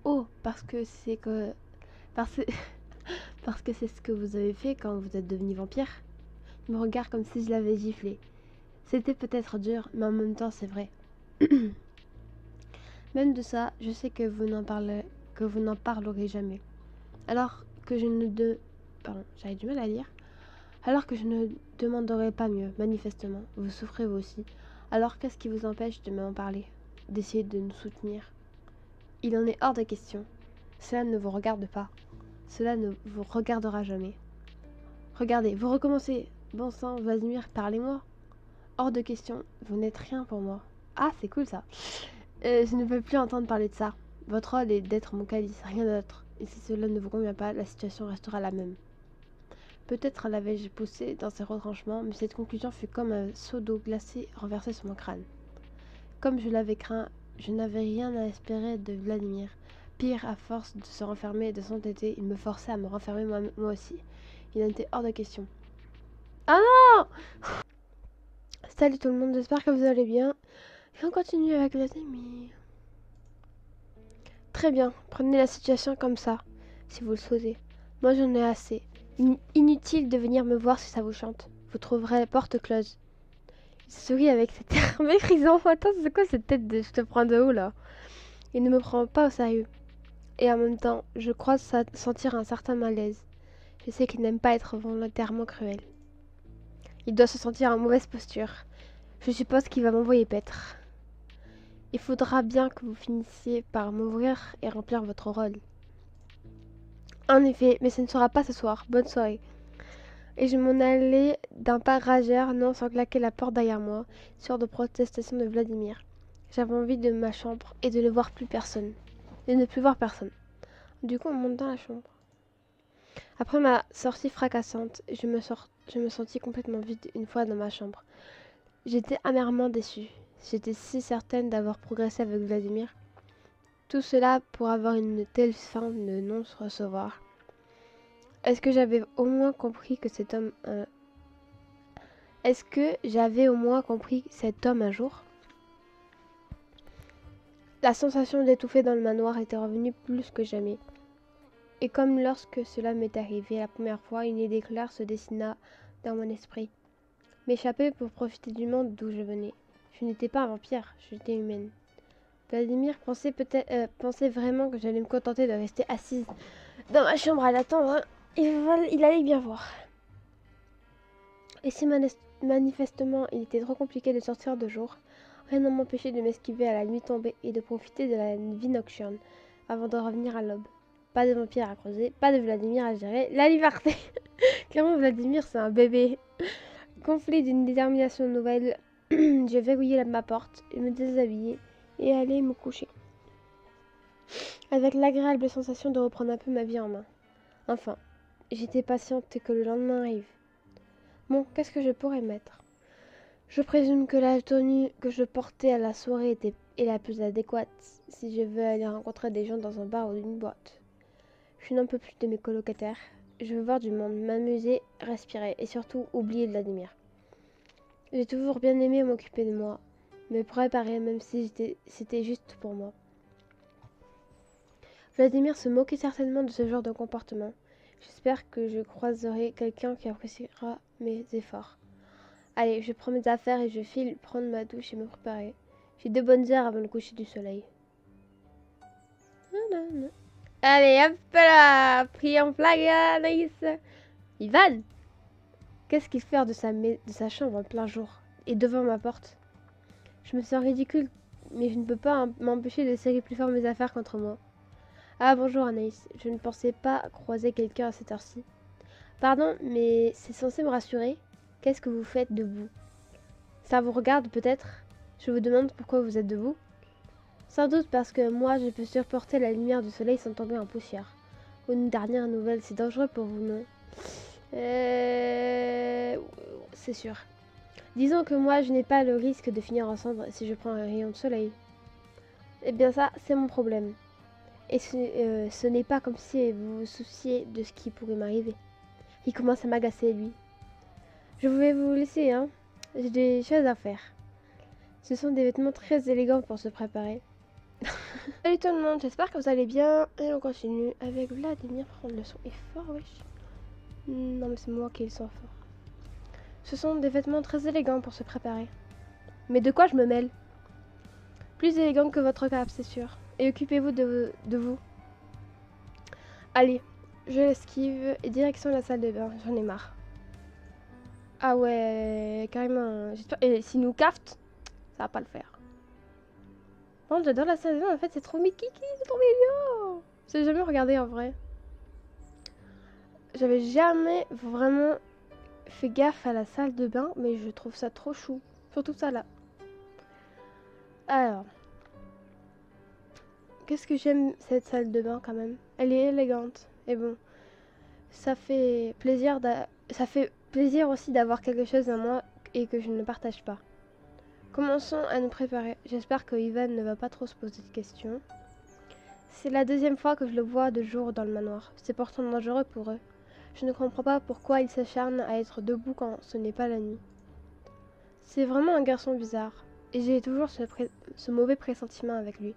Oh, parce que c'est c'est ce que vous avez fait quand vous êtes devenu vampire. Il me regarde comme si je l'avais giflé. C'était peut-être dur, mais en même temps c'est vrai. Même de ça, je sais que vous n'en parlerez jamais. Alors que je ne Pardon, j'avais du mal à lire. Alors que je ne demanderai pas mieux, manifestement. Vous souffrez vous aussi. Alors qu'est-ce qui vous empêche de m'en parler? D'essayer de nous soutenir? Il en est hors de question. Cela ne vous regarde pas. Cela ne vous regardera jamais. Regardez, vous recommencez. Bon sang, Vladimir, parlez-moi. Hors de question, vous n'êtes rien pour moi. Ah, c'est cool ça. Je ne veux plus entendre parler de ça. Votre rôle est d'être mon calice, rien d'autre. Et si cela ne vous convient pas, la situation restera la même. Peut-être l'avais-je poussé dans ses retranchements, mais cette conclusion fut comme un seau d'eau glacée renversé sur mon crâne. Comme je l'avais craint, je n'avais rien à espérer de Vladimir. Pire, à force de se renfermer et de s'entêter, il me forçait à me renfermer moi aussi. Il en était hors de question. Ah non! Salut tout le monde, j'espère que vous allez bien. Et on continue avec Vladimir. Très bien, prenez la situation comme ça, si vous le souhaitez. Moi j'en ai assez. Inutile de venir me voir si ça vous chante. Vous trouverez la porte close. Il sourit avec cet air méprisant. Attends, c'est quoi cette tête de je te prends de haut là? Il ne me prend pas au sérieux. Et en même temps, je crois sentir un certain malaise. Je sais qu'il n'aime pas être volontairement cruel. Il doit se sentir en mauvaise posture. Je suppose qu'il va m'envoyer paître. Il faudra bien que vous finissiez par m'ouvrir et remplir votre rôle. En effet, mais ce ne sera pas ce soir. Bonne soirée. Et je m'en allai d'un pas rageur, non sans claquer la porte derrière moi, sur de protestations de Vladimir. J'avais envie de ma chambre et de ne voir plus personne. Et de ne plus voir personne. Du coup, on monte dans la chambre. Après ma sortie fracassante, je me sentis complètement vide une fois dans ma chambre. J'étais amèrement déçue. J'étais si certaine d'avoir progressé avec Vladimir. Tout cela pour avoir une telle fin de non-recevoir. Est-ce que j'avais au moins compris que cet homme... Est-ce que j'avais au moins compris cet homme un jour? La sensation d'étouffer dans le manoir était revenue plus que jamais. Et comme lorsque cela m'est arrivé la première fois, une idée claire se dessina dans mon esprit. M'échapper pour profiter du monde d'où je venais. Je n'étais pas un vampire, j'étais humaine. Vladimir pensait vraiment que j'allais me contenter de rester assise dans ma chambre à l'attendre. Il allait bien voir. Et si manifestement il était trop compliqué de sortir de jour, rien ne m'empêchait de m'esquiver à la nuit tombée et de profiter de la vie nocturne avant de revenir à l'aube. Pas de vampire à creuser, pas de Vladimir à gérer, la liberté. Clairement, Vladimir, c'est un bébé. Gonflé d'une détermination nouvelle, je verrouillai ma porte, me déshabillai et allai me coucher. Avec l'agréable sensation de reprendre un peu ma vie en main. Enfin, j'étais patiente que le lendemain arrive. Bon, qu'est-ce que je pourrais mettre? Je présume que la tenue que je portais à la soirée est la plus adéquate si je veux aller rencontrer des gens dans un bar ou une boîte. Je n'en peux plus de mes colocataires. Je veux voir du monde, m'amuser, respirer et surtout oublier Vladimir. J'ai toujours bien aimé m'occuper de moi, me préparer même si c'était juste pour moi. Vladimir se moquait certainement de ce genre de comportement. J'espère que je croiserai quelqu'un qui appréciera mes efforts. Allez, je prends mes affaires et je file prendre ma douche et me préparer. J'ai 2 bonnes heures avant le coucher du soleil. Allez, hop là, pris en flag, Anaïs. Ivan, qu'est-ce qu'il fait de sa chambre en plein jour et devant ma porte? Je me sens ridicule, mais je ne peux pas m'empêcher de serrer plus fort mes affaires contre moi. Ah bonjour Anaïs, je ne pensais pas croiser quelqu'un à cette heure-ci. Pardon, mais c'est censé me rassurer. Qu'est-ce que vous faites debout? Ça vous regarde peut-être? Je vous demande pourquoi vous êtes debout. Sans doute parce que moi je peux supporter la lumière du soleil sans tomber en poussière. Une dernière nouvelle, c'est dangereux pour vous, non? C'est sûr. Disons que moi je n'ai pas le risque de finir en cendres si je prends un rayon de soleil. Eh bien ça, c'est mon problème. Et ce n'est pas comme si vous vous souciez de ce qui pourrait m'arriver. Il commence à m'agacer, lui. Je vais vous laisser, hein. J'ai des choses à faire. Ce sont des vêtements très élégants pour se préparer. Salut tout le monde, j'espère que vous allez bien. Et on continue avec Vladimir. Prendre le son est fort, wesh. Non mais c'est moi qui ai le son fort. Ce sont des vêtements très élégants pour se préparer. Mais de quoi je me mêle? Plus élégant que votre cape, c'est sûr. Et occupez-vous de vous. Allez, je l'esquive et direction la salle de bain. J'en ai marre. Ah ouais, carrément. Et s'il nous cafte, ça va pas le faire. Bon, j'adore la salle de bain. En fait, c'est trop kiki, c'est trop mignon. J'ai jamais regardé en vrai. J'avais jamais vraiment fait gaffe à la salle de bain, mais je trouve ça trop chou. Surtout ça là. Alors, qu'est-ce que j'aime cette salle de bain quand même. Elle est élégante. Et bon, ça fait plaisir aussi d'avoir quelque chose à moi et que je ne partage pas. Commençons à nous préparer. J'espère que Ivan ne va pas trop se poser de questions. C'est la 2e fois que je le vois de jour dans le manoir. C'est pourtant dangereux pour eux. Je ne comprends pas pourquoi il s'acharne à être debout quand ce n'est pas la nuit. C'est vraiment un garçon bizarre. Et j'ai toujours ce mauvais pressentiment avec lui.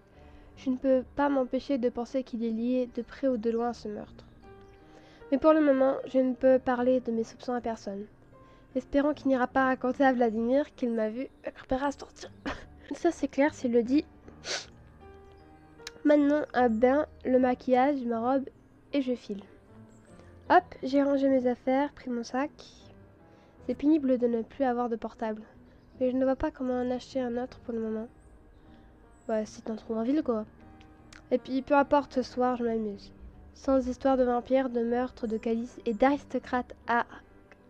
Je ne peux pas m'empêcher de penser qu'il est lié de près ou de loin à ce meurtre. Mais pour le moment, je ne peux parler de mes soupçons à personne. Espérons qu'il n'ira pas raconter à Vladimir qu'il m'a vu préparer à sortir. Ça c'est clair s'il le dit. Maintenant, un bain, le maquillage, ma robe et je file. Hop, j'ai rangé mes affaires, pris mon sac. C'est pénible de ne plus avoir de portable. Mais je ne vois pas comment en acheter un autre pour le moment. Bah, c'est un trou en ville quoi. Et puis peu importe, ce soir je m'amuse. Sans histoire de vampires, de meurtres, de calices et d'aristocrates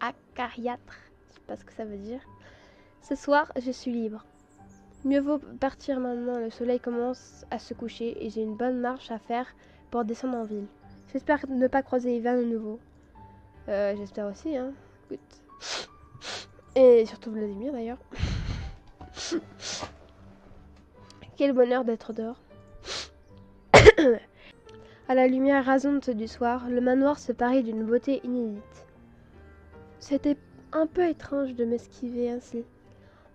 acariâtres. Je sais pas ce que ça veut dire. Ce soir, je suis libre. Mieux vaut partir maintenant, le soleil commence à se coucher et j'ai une bonne marche à faire pour descendre en ville. J'espère ne pas croiser Ivan de nouveau. J'espère aussi, hein. Écoute. Et surtout Vladimir d'ailleurs. Quel bonheur d'être dehors. À la lumière rasante du soir, le manoir se parait d'une beauté inédite. C'était un peu étrange de m'esquiver ainsi,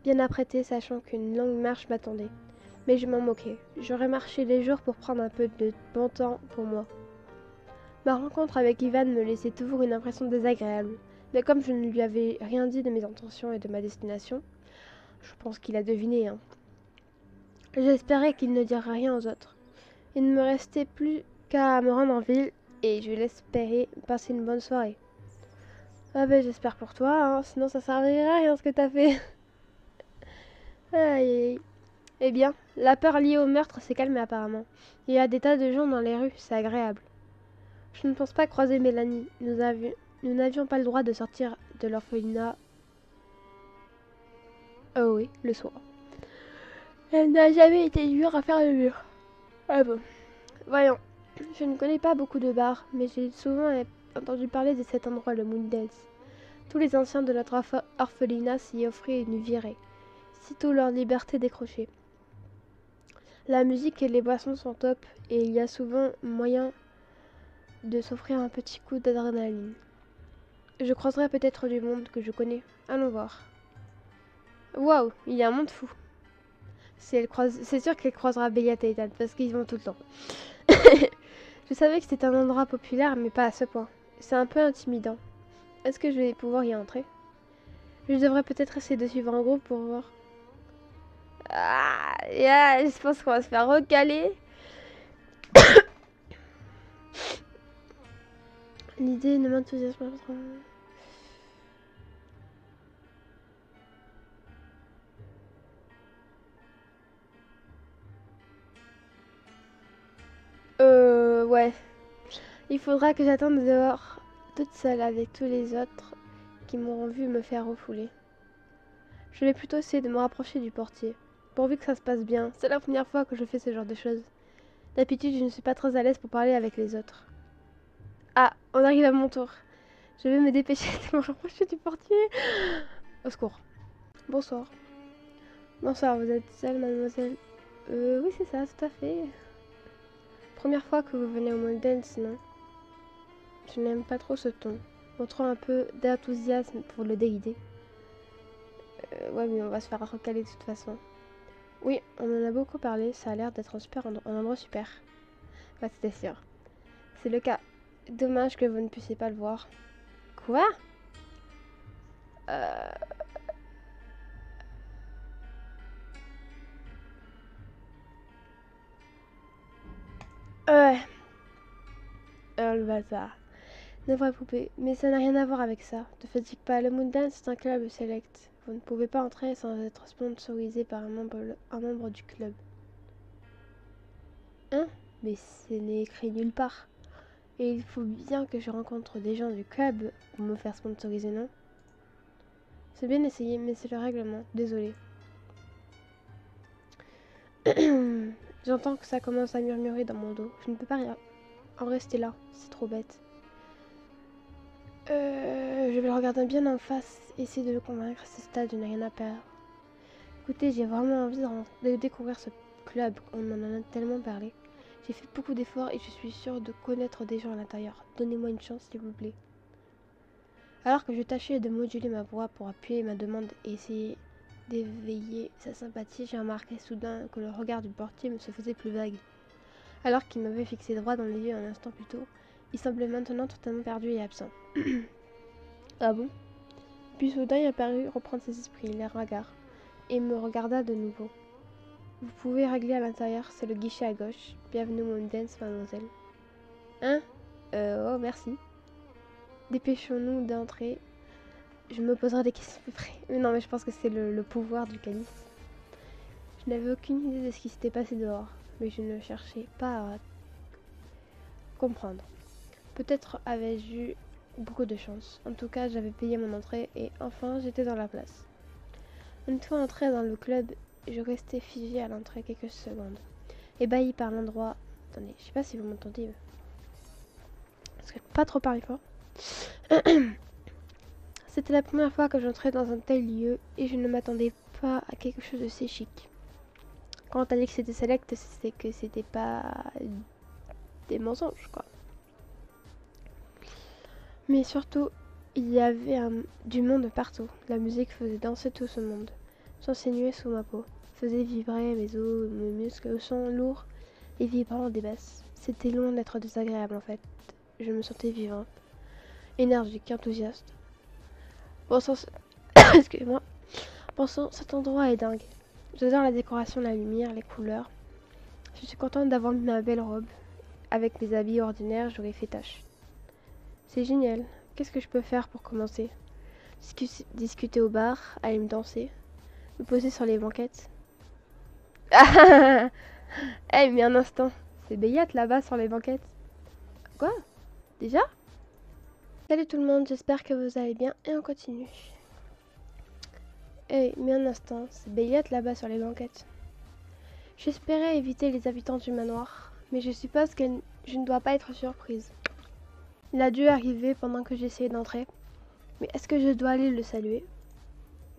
bien apprêtée, sachant qu'une longue marche m'attendait. Mais je m'en moquais. J'aurais marché des jours pour prendre un peu de bon temps pour moi. Ma rencontre avec Ivan me laissait toujours une impression désagréable. Mais comme je ne lui avais rien dit de mes intentions et de ma destination, je pense qu'il a deviné, hein. J'espérais qu'il ne dirait rien aux autres. Il ne me restait plus qu'à me rendre en ville et je l'espérais passer une bonne soirée. Ah ben j'espère pour toi, hein, sinon ça servira à rien ce que t'as fait. Aïe aïe. Eh bien, la peur liée au meurtre s'est calmée apparemment. Il y a des tas de gens dans les rues, c'est agréable. Je ne pense pas croiser Mélanie. Nous n'avions pas le droit de sortir de l'orphelinat. Oh oui, le soir. Elle n'a jamais été dure à faire le mur. Ah bon. Voyons. Je ne connais pas beaucoup de bars, mais j'ai souvent entendu parler de cet endroit, le Moondance. Tous les anciens de notre orphelinat s'y offraient une virée, sitôt leur liberté décrochée. La musique et les boissons sont top, et il y a souvent moyen de s'offrir un petit coup d'adrénaline. Je croiserai peut-être du monde que je connais. Allons voir. Waouh, il y a un monde fou. C'est sûr qu'elle croisera Bélia et Ethan, parce qu'ils vont tout le temps. Je savais que c'était un endroit populaire, mais pas à ce point. C'est un peu intimidant. Est-ce que je vais pouvoir y entrer? Je devrais peut-être essayer de suivre un groupe pour voir. Ah, yeah, je pense qu'on va se faire recaler. L'idée ne m'enthousiasme pas trop. Ouais. Il faudra que j'attende dehors, toute seule avec tous les autres qui m'auront vu me faire refouler. Je vais plutôt essayer de me rapprocher du portier, pourvu que ça se passe bien. C'est la première fois que je fais ce genre de choses. D'habitude, je ne suis pas très à l'aise pour parler avec les autres. Ah, on arrive à mon tour. Je vais me dépêcher de me rapprocher du portier. Au secours. Bonsoir. Bonsoir, vous êtes seule, mademoiselle? Oui, c'est ça, tout à fait. Première fois que vous venez au Moondance, non? Je n'aime pas trop ce ton. Montrant un peu d'enthousiasme pour le dérider. Ouais, mais on va se faire recaler de toute façon. Oui, on en a beaucoup parlé, ça a l'air d'être un endroit super. Bah, c'était sûr. C'est le cas. Dommage que vous ne puissiez pas le voir. Quoi? Ouais. Le bazar. Une vraie poupée. Mais ça n'a rien à voir avec ça. Ne fatigue pas, le Moondance c'est un club select. Vous ne pouvez pas entrer sans être sponsorisé par un membre du club. Hein? Mais ce n'est écrit nulle part. Et il faut bien que je rencontre des gens du club pour me faire sponsoriser, non? C'est bien essayé, mais c'est le règlement. Désolé. J'entends que ça commence à murmurer dans mon dos. Je ne peux pas en rester là. C'est trop bête. Je vais le regarder bien en face, essayer de le convaincre à ce stade, je n'ai rien à perdre. Écoutez, j'ai vraiment envie de découvrir ce club, on en a tellement parlé. J'ai fait beaucoup d'efforts et je suis sûre de connaître des gens à l'intérieur. Donnez-moi une chance, s'il vous plaît. Alors que je tâchais de moduler ma voix pour appuyer ma demande et essayer d'éveiller sa sympathie, j'ai remarqué soudain que le regard du portier me se faisait plus vague. Alors qu'il m'avait fixé droit dans les yeux un instant plus tôt, il semblait maintenant totalement perdu et absent. Ah bon? Puis soudain il apparut reprendre ses esprits, l'air ringard, et me regarda de nouveau. Vous pouvez régler à l'intérieur, c'est le guichet à gauche. Bienvenue au Moondance, mademoiselle. Hein? Oh, merci. Dépêchons-nous d'entrer. Je me poserai des questions plus près. Mais non, mais je pense que c'est le pouvoir du calice. Je n'avais aucune idée de ce qui s'était passé dehors, mais je ne cherchais pas à comprendre. Peut-être avais-je eu beaucoup de chance. En tout cas, j'avais payé mon entrée et enfin, j'étais dans la place. Une fois entrée dans le club, je restais figée à l'entrée quelques secondes, ébahie par l'endroit. Attendez, je sais pas si vous m'entendez. Parce que pas trop parler fort. C'était la première fois que j'entrais dans un tel lieu et je ne m'attendais fois à quelque chose de si chic. Quand t'as dit que c'était select, c'est que c'était pas des mensonges, quoi. Mais surtout, il y avait du monde partout. La musique faisait danser tout ce monde, s'insinuait sous ma peau, faisait vibrer mes os, mes muscles au son lourd et vibrant des basses. C'était loin d'être désagréable en fait. Je me sentais vivante, énergique, enthousiaste. Pensant, excusez-moi, pensant cet endroit est dingue. J'adore la décoration, la lumière, les couleurs. Je suis contente d'avoir mis ma belle robe. Avec mes habits ordinaires, j'aurais fait tâche. C'est génial. Qu'est-ce que je peux faire pour commencer? Discuter au bar, aller me danser, me poser sur les banquettes. Ah, hey, mais un instant, c'est Béliette là-bas sur les banquettes. Quoi? Déjà? Salut tout le monde, j'espère que vous allez bien et on continue. Hey, mais un instant, c'est Béliette là-bas sur les banquettes. J'espérais éviter les habitants du manoir, mais je suppose que je ne dois pas être surprise. Il a dû arriver pendant que j'essayais d'entrer. Mais est-ce que je dois aller le saluer?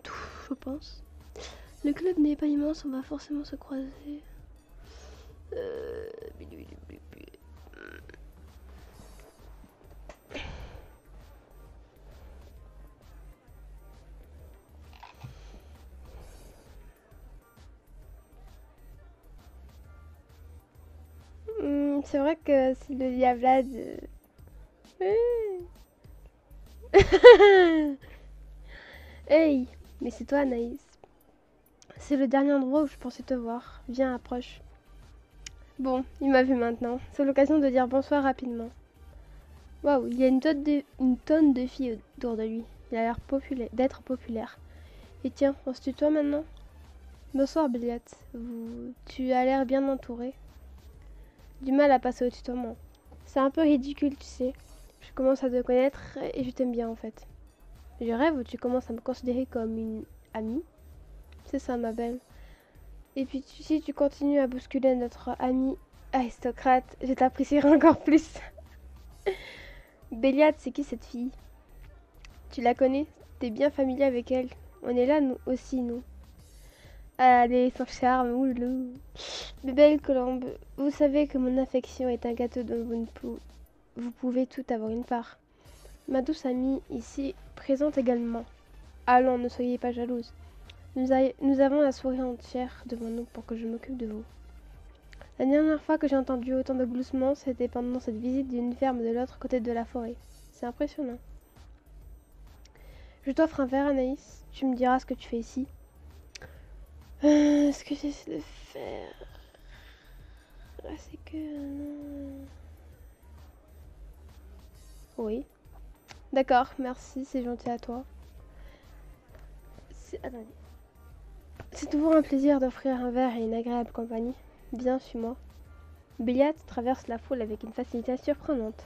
Je pense. Le club n'est pas immense, on va forcément se croiser. C'est vrai que c'est le diablade. Hey, mais c'est toi Anaïs. C'est le dernier endroit où je pensais te voir. Viens, approche. Bon, il m'a vu maintenant. C'est l'occasion de dire bonsoir rapidement. Waouh, il y a une tonne de filles autour de lui. Il a l'air d'être populaire. Et tiens, on se tutoie maintenant? Bonsoir Béliette. Tu as l'air bien entourée. Du mal à passer au tutoiement. C'est un peu ridicule, tu sais. Je commence à te connaître et je t'aime bien en fait. Je rêve ou tu commences à me considérer comme une amie? C'est ça ma belle. Et puis si tu continues à bousculer notre ami aristocrate, je t'apprécierai encore plus. Béliade, c'est qui cette fille? Tu la connais? T'es bien familier avec elle? On est là nous aussi, nous. Allez, son charme, oulou. Mes belles colombes, vous savez que mon affection est un gâteau dont vous pouvez tout avoir une part. Ma douce amie, ici, présente également. Allons, ne soyez pas jalouse. Nous avons la soirée entière devant nous pour que je m'occupe de vous. La dernière fois que j'ai entendu autant de gloussements, c'était pendant cette visite d'une ferme de l'autre côté de la forêt. C'est impressionnant. Je t'offre un verre, Anaïs. Tu me diras ce que tu fais ici. Ce que j'essaie de faire... c'est que... Oui. D'accord, merci, c'est gentil à toi. Attendez. C'est toujours un plaisir d'offrir un verre et une agréable compagnie. Bien, suis-moi. Béliat traverse la foule avec une facilité surprenante.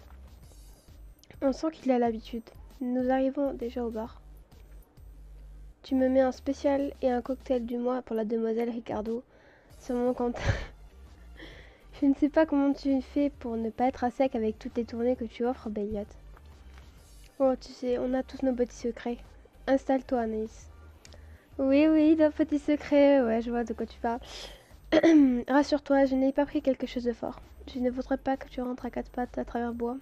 On sent qu'il a l'habitude. Nous arrivons déjà au bar. Tu me mets un spécial et un cocktail du mois pour la demoiselle Ricardo sur mon compte. Je ne sais pas comment tu fais pour ne pas être à sec avec toutes les tournées que tu offres, Béliat. Oh, tu sais, on a tous nos petits secrets. Installe-toi, Anaïs. Oui, nos petits secrets. Ouais, je vois de quoi tu parles. Rassure-toi, je n'ai pas pris quelque chose de fort. Je ne voudrais pas que tu rentres à quatre pattes à travers bois.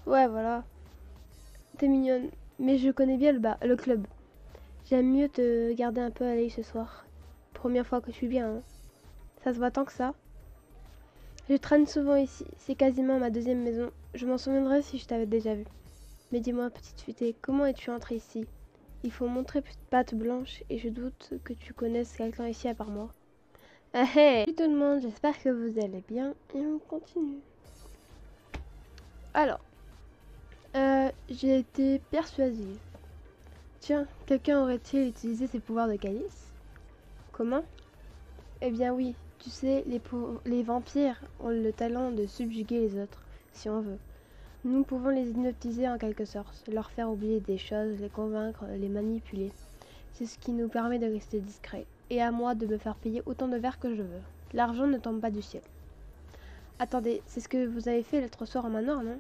Ouais, voilà. T'es mignonne. Mais je connais bien le club. J'aime mieux te garder un peu à l'œil ce soir. Première fois que tu viens, hein. Ça se voit tant que ça. Je traîne souvent ici. C'est quasiment ma deuxième maison. Je m'en souviendrai si je t'avais déjà vu. Mais dis-moi, petite futée, comment es-tu entrée ici? Il faut montrer patte blanche et je doute que tu connaisses quelqu'un ici à part moi. Ah hey! Salut tout le monde, j'espère que vous allez bien et on continue. Alors, j'ai été persuasive. Tiens, quelqu'un aurait-il utilisé ses pouvoirs de calice? Comment? Eh bien oui, tu sais, les vampires ont le talent de subjuguer les autres, si on veut. Nous pouvons les hypnotiser en quelque sorte, leur faire oublier des choses, les convaincre, les manipuler. C'est ce qui nous permet de rester discrets. Et à moi de me faire payer autant de verres que je veux. L'argent ne tombe pas du ciel. Attendez, c'est ce que vous avez fait l'autre soir en manoir, non?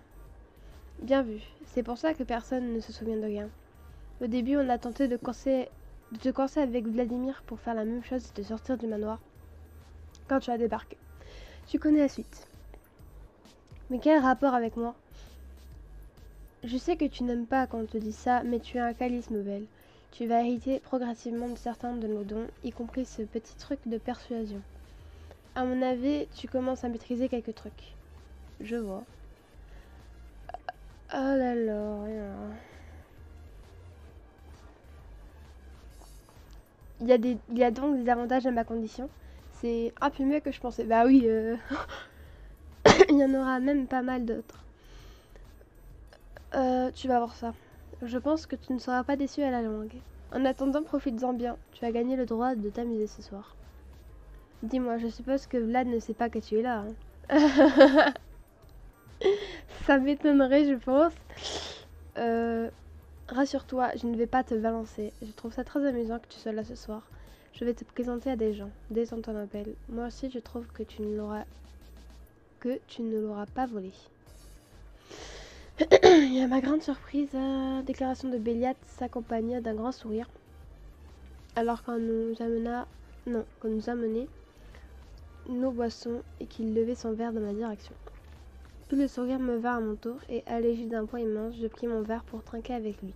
Bien vu. C'est pour ça que personne ne se souvient de rien. Au début, on a tenté de te coincer avec Vladimir pour faire la même chose et de sortir du manoir. Quand tu as débarqué. Tu connais la suite. Mais quel rapport avec moi? Je sais que tu n'aimes pas quand on te dit ça, mais tu as un calice nouvelle. Tu vas hériter progressivement de certains de nos dons, y compris ce petit truc de persuasion. À mon avis, tu commences à maîtriser quelques trucs. Je vois. Oh là là, rien. Il y a donc des avantages à ma condition. C'est un peu mieux que je pensais. Bah oui, il y en aura même pas mal d'autres. Tu vas voir ça. Je pense que tu ne seras pas déçu à la longue. En attendant, profites-en bien. Tu as gagné le droit de t'amuser ce soir. Dis-moi, je suppose que Vlad ne sait pas que tu es là. Hein. Ça m'étonnerait, je pense. Rassure-toi, je ne vais pas te balancer. Je trouve ça très amusant que tu sois là ce soir. Je vais te présenter à des gens, dès ton appel. Moi aussi, je trouve que tu ne l'auras pas volé. Et à ma grande surprise, la déclaration de Béliat s'accompagna d'un grand sourire. Alors qu'on nous amenait nos boissons et qu'il levait son verre dans ma direction. Tout le sourire me vint à mon tour et, allégé d'un poids immense, je pris mon verre pour trinquer avec lui.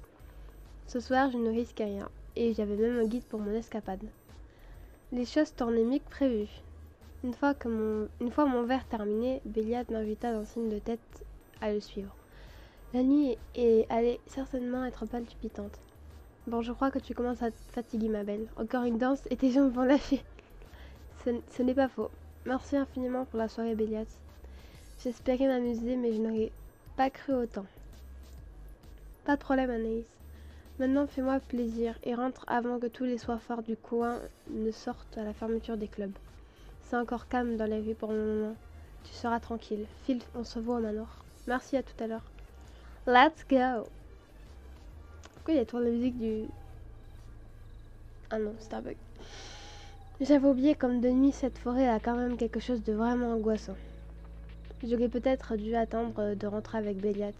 Ce soir, je ne risquais rien, et j'avais même un guide pour mon escapade. Les choses tournaient mieux que prévu. Une fois mon verre terminé, Béliat m'invita d'un signe de tête à le suivre. La nuit allait certainement être palpitante. Bon, je crois que tu commences à te fatiguer, ma belle. Encore une danse et tes jambes vont lâcher. Ce n'est pas faux. Merci infiniment pour la soirée, Béliat. J'espérais m'amuser, mais je n'aurais pas cru autant. Pas de problème, Anaïs. Maintenant, fais-moi plaisir et rentre avant que tous les soifards du coin ne sortent à la fermeture des clubs. C'est encore calme dans la vie pour le moment. Tu seras tranquille. Phil, on se voit au manoir. Merci, à tout à l'heure. Let's go! Pourquoi il y a toujours la musique du... Ah non, c'est un bug. J'avais oublié comme de nuit, cette forêt a quand même quelque chose de vraiment angoissant. J'aurais peut-être dû attendre de rentrer avec Béliat.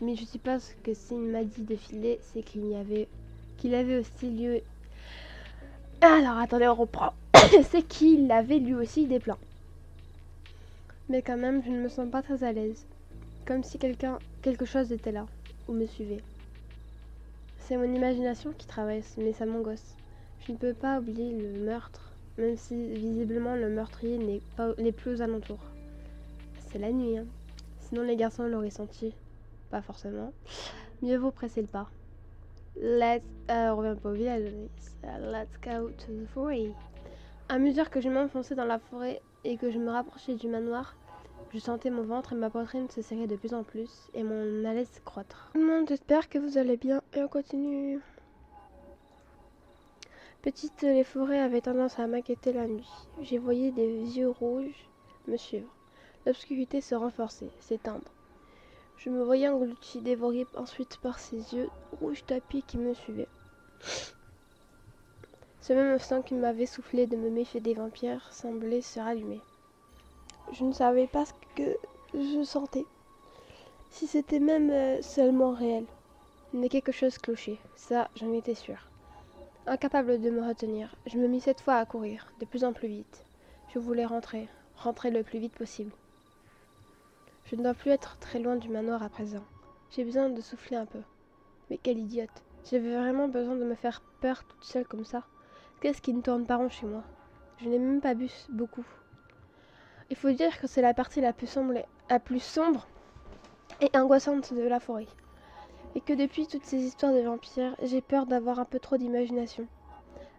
Mais je suppose que s'il m'a dit de filer, c'est qu'il avait aussi lieu... Alors, attendez, on reprend. C'est qu'il avait lui aussi des plans. Mais quand même, je ne me sens pas très à l'aise. Comme si quelque chose était là, ou me suivait. C'est mon imagination qui travaille, mais ça m'angoisse. Je ne peux pas oublier le meurtre, même si visiblement le meurtrier n'est plus aux alentours. C'est la nuit, hein. Sinon les garçons l'auraient senti. Pas forcément. Mieux vaut presser le pas. On revient pas au village. Let's go to the forest. À mesure que je m'enfonçais dans la forêt et que je me rapprochais du manoir, je sentais mon ventre et ma poitrine se serrer de plus en plus et mon malaise croître. Tout le monde, j'espère que vous allez bien et on continue. Petite, les forêts avaient tendance à m'inquiéter la nuit. J'ai voyé des yeux rouges me suivre. L'obscurité se renforçait, s'éteindre. Je me voyais englouti, dévoré ensuite par ces yeux rouges tapis qui me suivaient. Ce même instant qui m'avait soufflé de me méfier des vampires semblait se rallumer. Je ne savais pas ce que je sentais. Si c'était même seulement réel. Mais quelque chose clochait, ça j'en étais sûre. Incapable de me retenir, je me mis cette fois à courir, de plus en plus vite. Je voulais rentrer le plus vite possible. Je ne dois plus être très loin du manoir à présent. J'ai besoin de souffler un peu. Mais quelle idiote. J'avais vraiment besoin de me faire peur toute seule comme ça. Qu'est-ce qui ne tourne pas rond chez moi? Je n'ai même pas bu beaucoup. Il faut dire que c'est la partie la plus sombre et angoissante de la forêt. Et que depuis toutes ces histoires de vampires, j'ai peur d'avoir un peu trop d'imagination.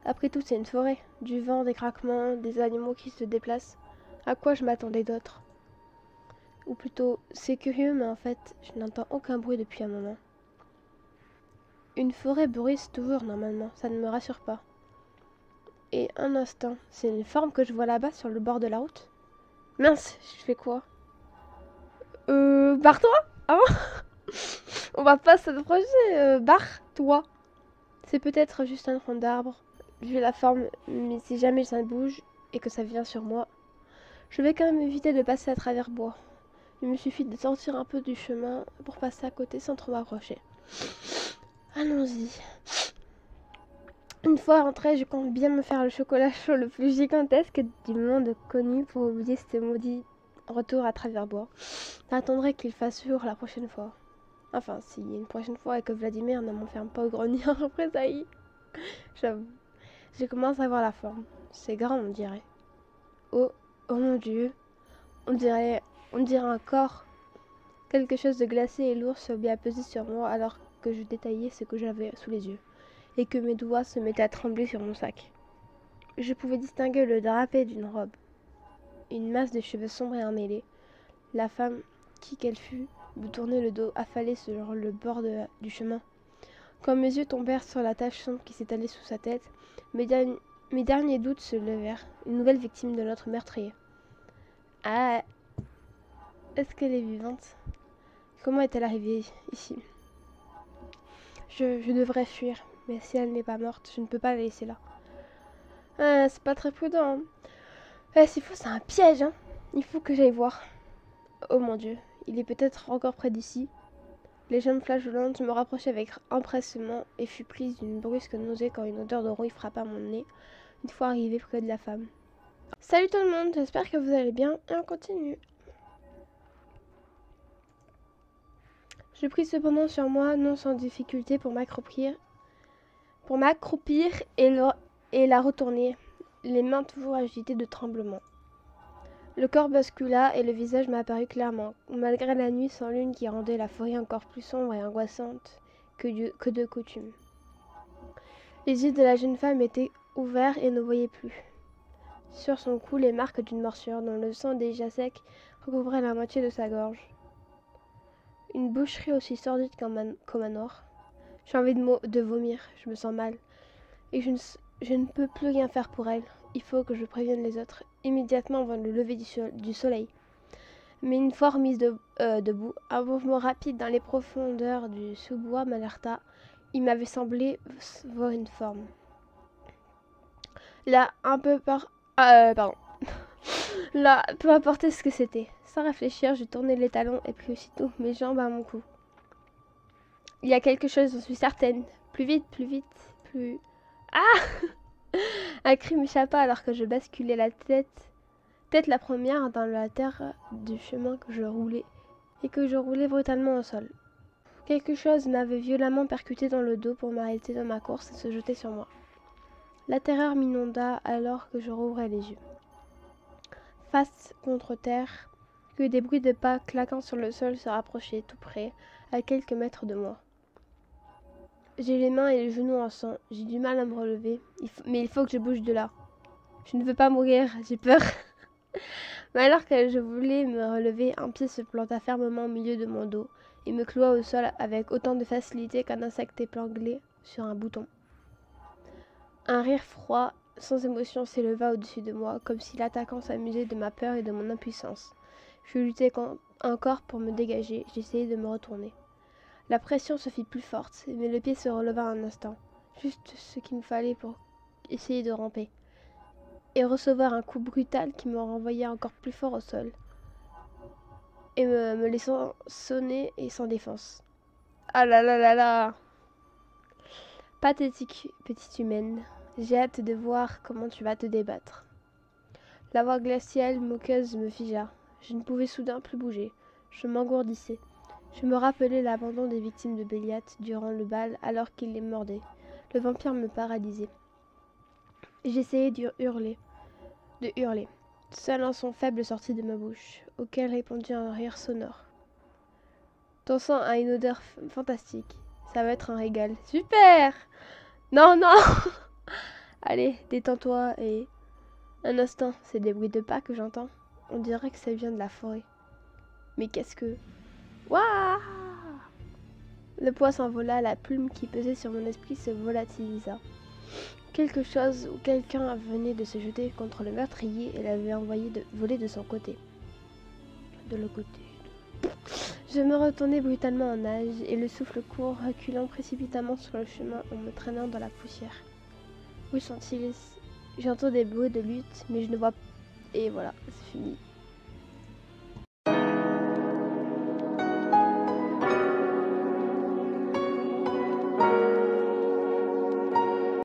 Après tout, c'est une forêt. Du vent, des craquements, des animaux qui se déplacent. À quoi je m'attendais d'autre? Ou plutôt, c'est curieux, mais en fait, je n'entends aucun bruit depuis un moment. Une forêt bruisse toujours, normalement. Ça ne me rassure pas. Et un instant, c'est une forme que je vois là-bas sur le bord de la route. Mince, je fais quoi? Barre-toi! Hein? On va pas s'approcher, barre-toi! C'est peut-être juste un tronc d'arbre, vu la forme, mais si jamais ça bouge et que ça vient sur moi, je vais quand même éviter de passer à travers bois. Il me suffit de sortir un peu du chemin pour passer à côté sans trop m'accrocher. Allons-y. Une fois rentrée, je compte bien me faire le chocolat chaud le plus gigantesque du monde connu pour oublier ce maudit retour à travers bois. J'attendrai qu'il fasse jour la prochaine fois. Enfin, si une prochaine fois et que Vladimir ne m'enferme pas au grenier en représailles. J'avoue. Je commence à voir la forme. C'est grand, on dirait. Oh, oh mon Dieu. On dirait un corps. Quelque chose de glacé et lourd se mit à peser sur moi alors que je détaillais ce que j'avais sous les yeux et que mes doigts se mettaient à trembler sur mon sac. Je pouvais distinguer le drapé d'une robe, une masse de cheveux sombres et emmêlés. La femme, qui qu'elle fût, me tournait le dos, affalée sur le bord du chemin. Quand mes yeux tombèrent sur la tache sombre qui s'étalait sous sa tête, mes derniers doutes se levèrent. Une nouvelle victime de notre meurtrier. Ah, est-ce qu'elle est vivante? Comment est-elle arrivée ici? Je devrais fuir, mais si elle n'est pas morte, je ne peux pas la laisser là. Ah, c'est pas très prudent. Hein. S'il faut, c'est un piège. Hein. Il faut que j'aille voir. Oh mon Dieu, il est peut-être encore près d'ici. Les jambes flageolantes, je me rapprochai avec empressement et fus prise d'une brusque nausée quand une odeur de rouille frappa mon nez, une fois arrivée près de la femme. Salut tout le monde, j'espère que vous allez bien et on continue. Je pris cependant sur moi, non sans difficulté, pour m'accroupir et la retourner, les mains toujours agitées de tremblement. Le corps bascula et le visage m'apparut clairement, malgré la nuit sans lune qui rendait la forêt encore plus sombre et angoissante que de coutume. Les yeux de la jeune femme étaient ouverts et ne voyaient plus. Sur son cou, les marques d'une morsure dont le sang déjà sec recouvrait la moitié de sa gorge. Une boucherie aussi sordide qu'un manoir. J'ai envie de vomir, je me sens mal. Et je ne peux plus rien faire pour elle. Il faut que je prévienne les autres, immédiatement avant le lever du soleil. Mais une fois remise debout, un mouvement rapide dans les profondeurs du sous-bois m'alerta. Il m'avait semblé voir une forme. Là, pardon. Là, peu importe ce que c'était. Sans réfléchir, je tournai les talons et pris aussitôt mes jambes à mon cou. Il y a quelque chose, j'en suis certaine. Plus vite, plus... Ah! Un cri m'échappa alors que je basculais la tête la première dans la terre du chemin que je roulais brutalement au sol. Quelque chose m'avait violemment percuté dans le dos pour m'arrêter dans ma course et se jeter sur moi. La terreur m'inonda alors que je rouvrais les yeux. Face contre terre, que des bruits de pas claquant sur le sol se rapprochaient tout près, à quelques mètres de moi. J'ai les mains et les genoux en sang, j'ai du mal à me relever, mais il faut que je bouge de là. Je ne veux pas mourir, j'ai peur. Mais alors que je voulais me relever, un pied se planta fermement au milieu de mon dos et me cloua au sol avec autant de facilité qu'un insecte épinglé sur un bouton. Un rire froid, sans émotion, s'éleva au-dessus de moi, comme si l'attaquant s'amusait de ma peur et de mon impuissance. Je luttais encore pour me dégager, j'essayais de me retourner. La pression se fit plus forte, mais le pied se releva un instant, juste ce qu'il me fallait pour essayer de ramper, et recevoir un coup brutal qui me renvoyait encore plus fort au sol, et me laissant sonner et sans défense. Ah là là là là! Pathétique, petite humaine, j'ai hâte de voir comment tu vas te débattre. La voix glaciale, moqueuse, me figea. Je ne pouvais soudain plus bouger. Je m'engourdissais. Je me rappelais l'abandon des victimes de Béliat durant le bal alors qu'il les mordait. Le vampire me paralysait. J'essayais de hurler. Seul un son faible sortit de ma bouche, auquel répondit un rire sonore. Ton sang a une odeur fantastique. Ça va être un régal. Super! Non, non! Allez, détends-toi et... Un instant, c'est des bruits de pas que j'entends. On dirait que ça vient de la forêt. Mais qu'est-ce que... Waouh! Le poids s'envola, la plume qui pesait sur mon esprit se volatilisa. Quelque chose ou quelqu'un venait de se jeter contre le meurtrier et l'avait envoyé voler de son côté. De l'autre côté. Je me retournai brutalement en nage et le souffle court, reculant précipitamment sur le chemin en me traînant dans la poussière. Où sont-ils? J'entends des bruits de lutte, mais je ne vois pas. Et voilà, c'est fini.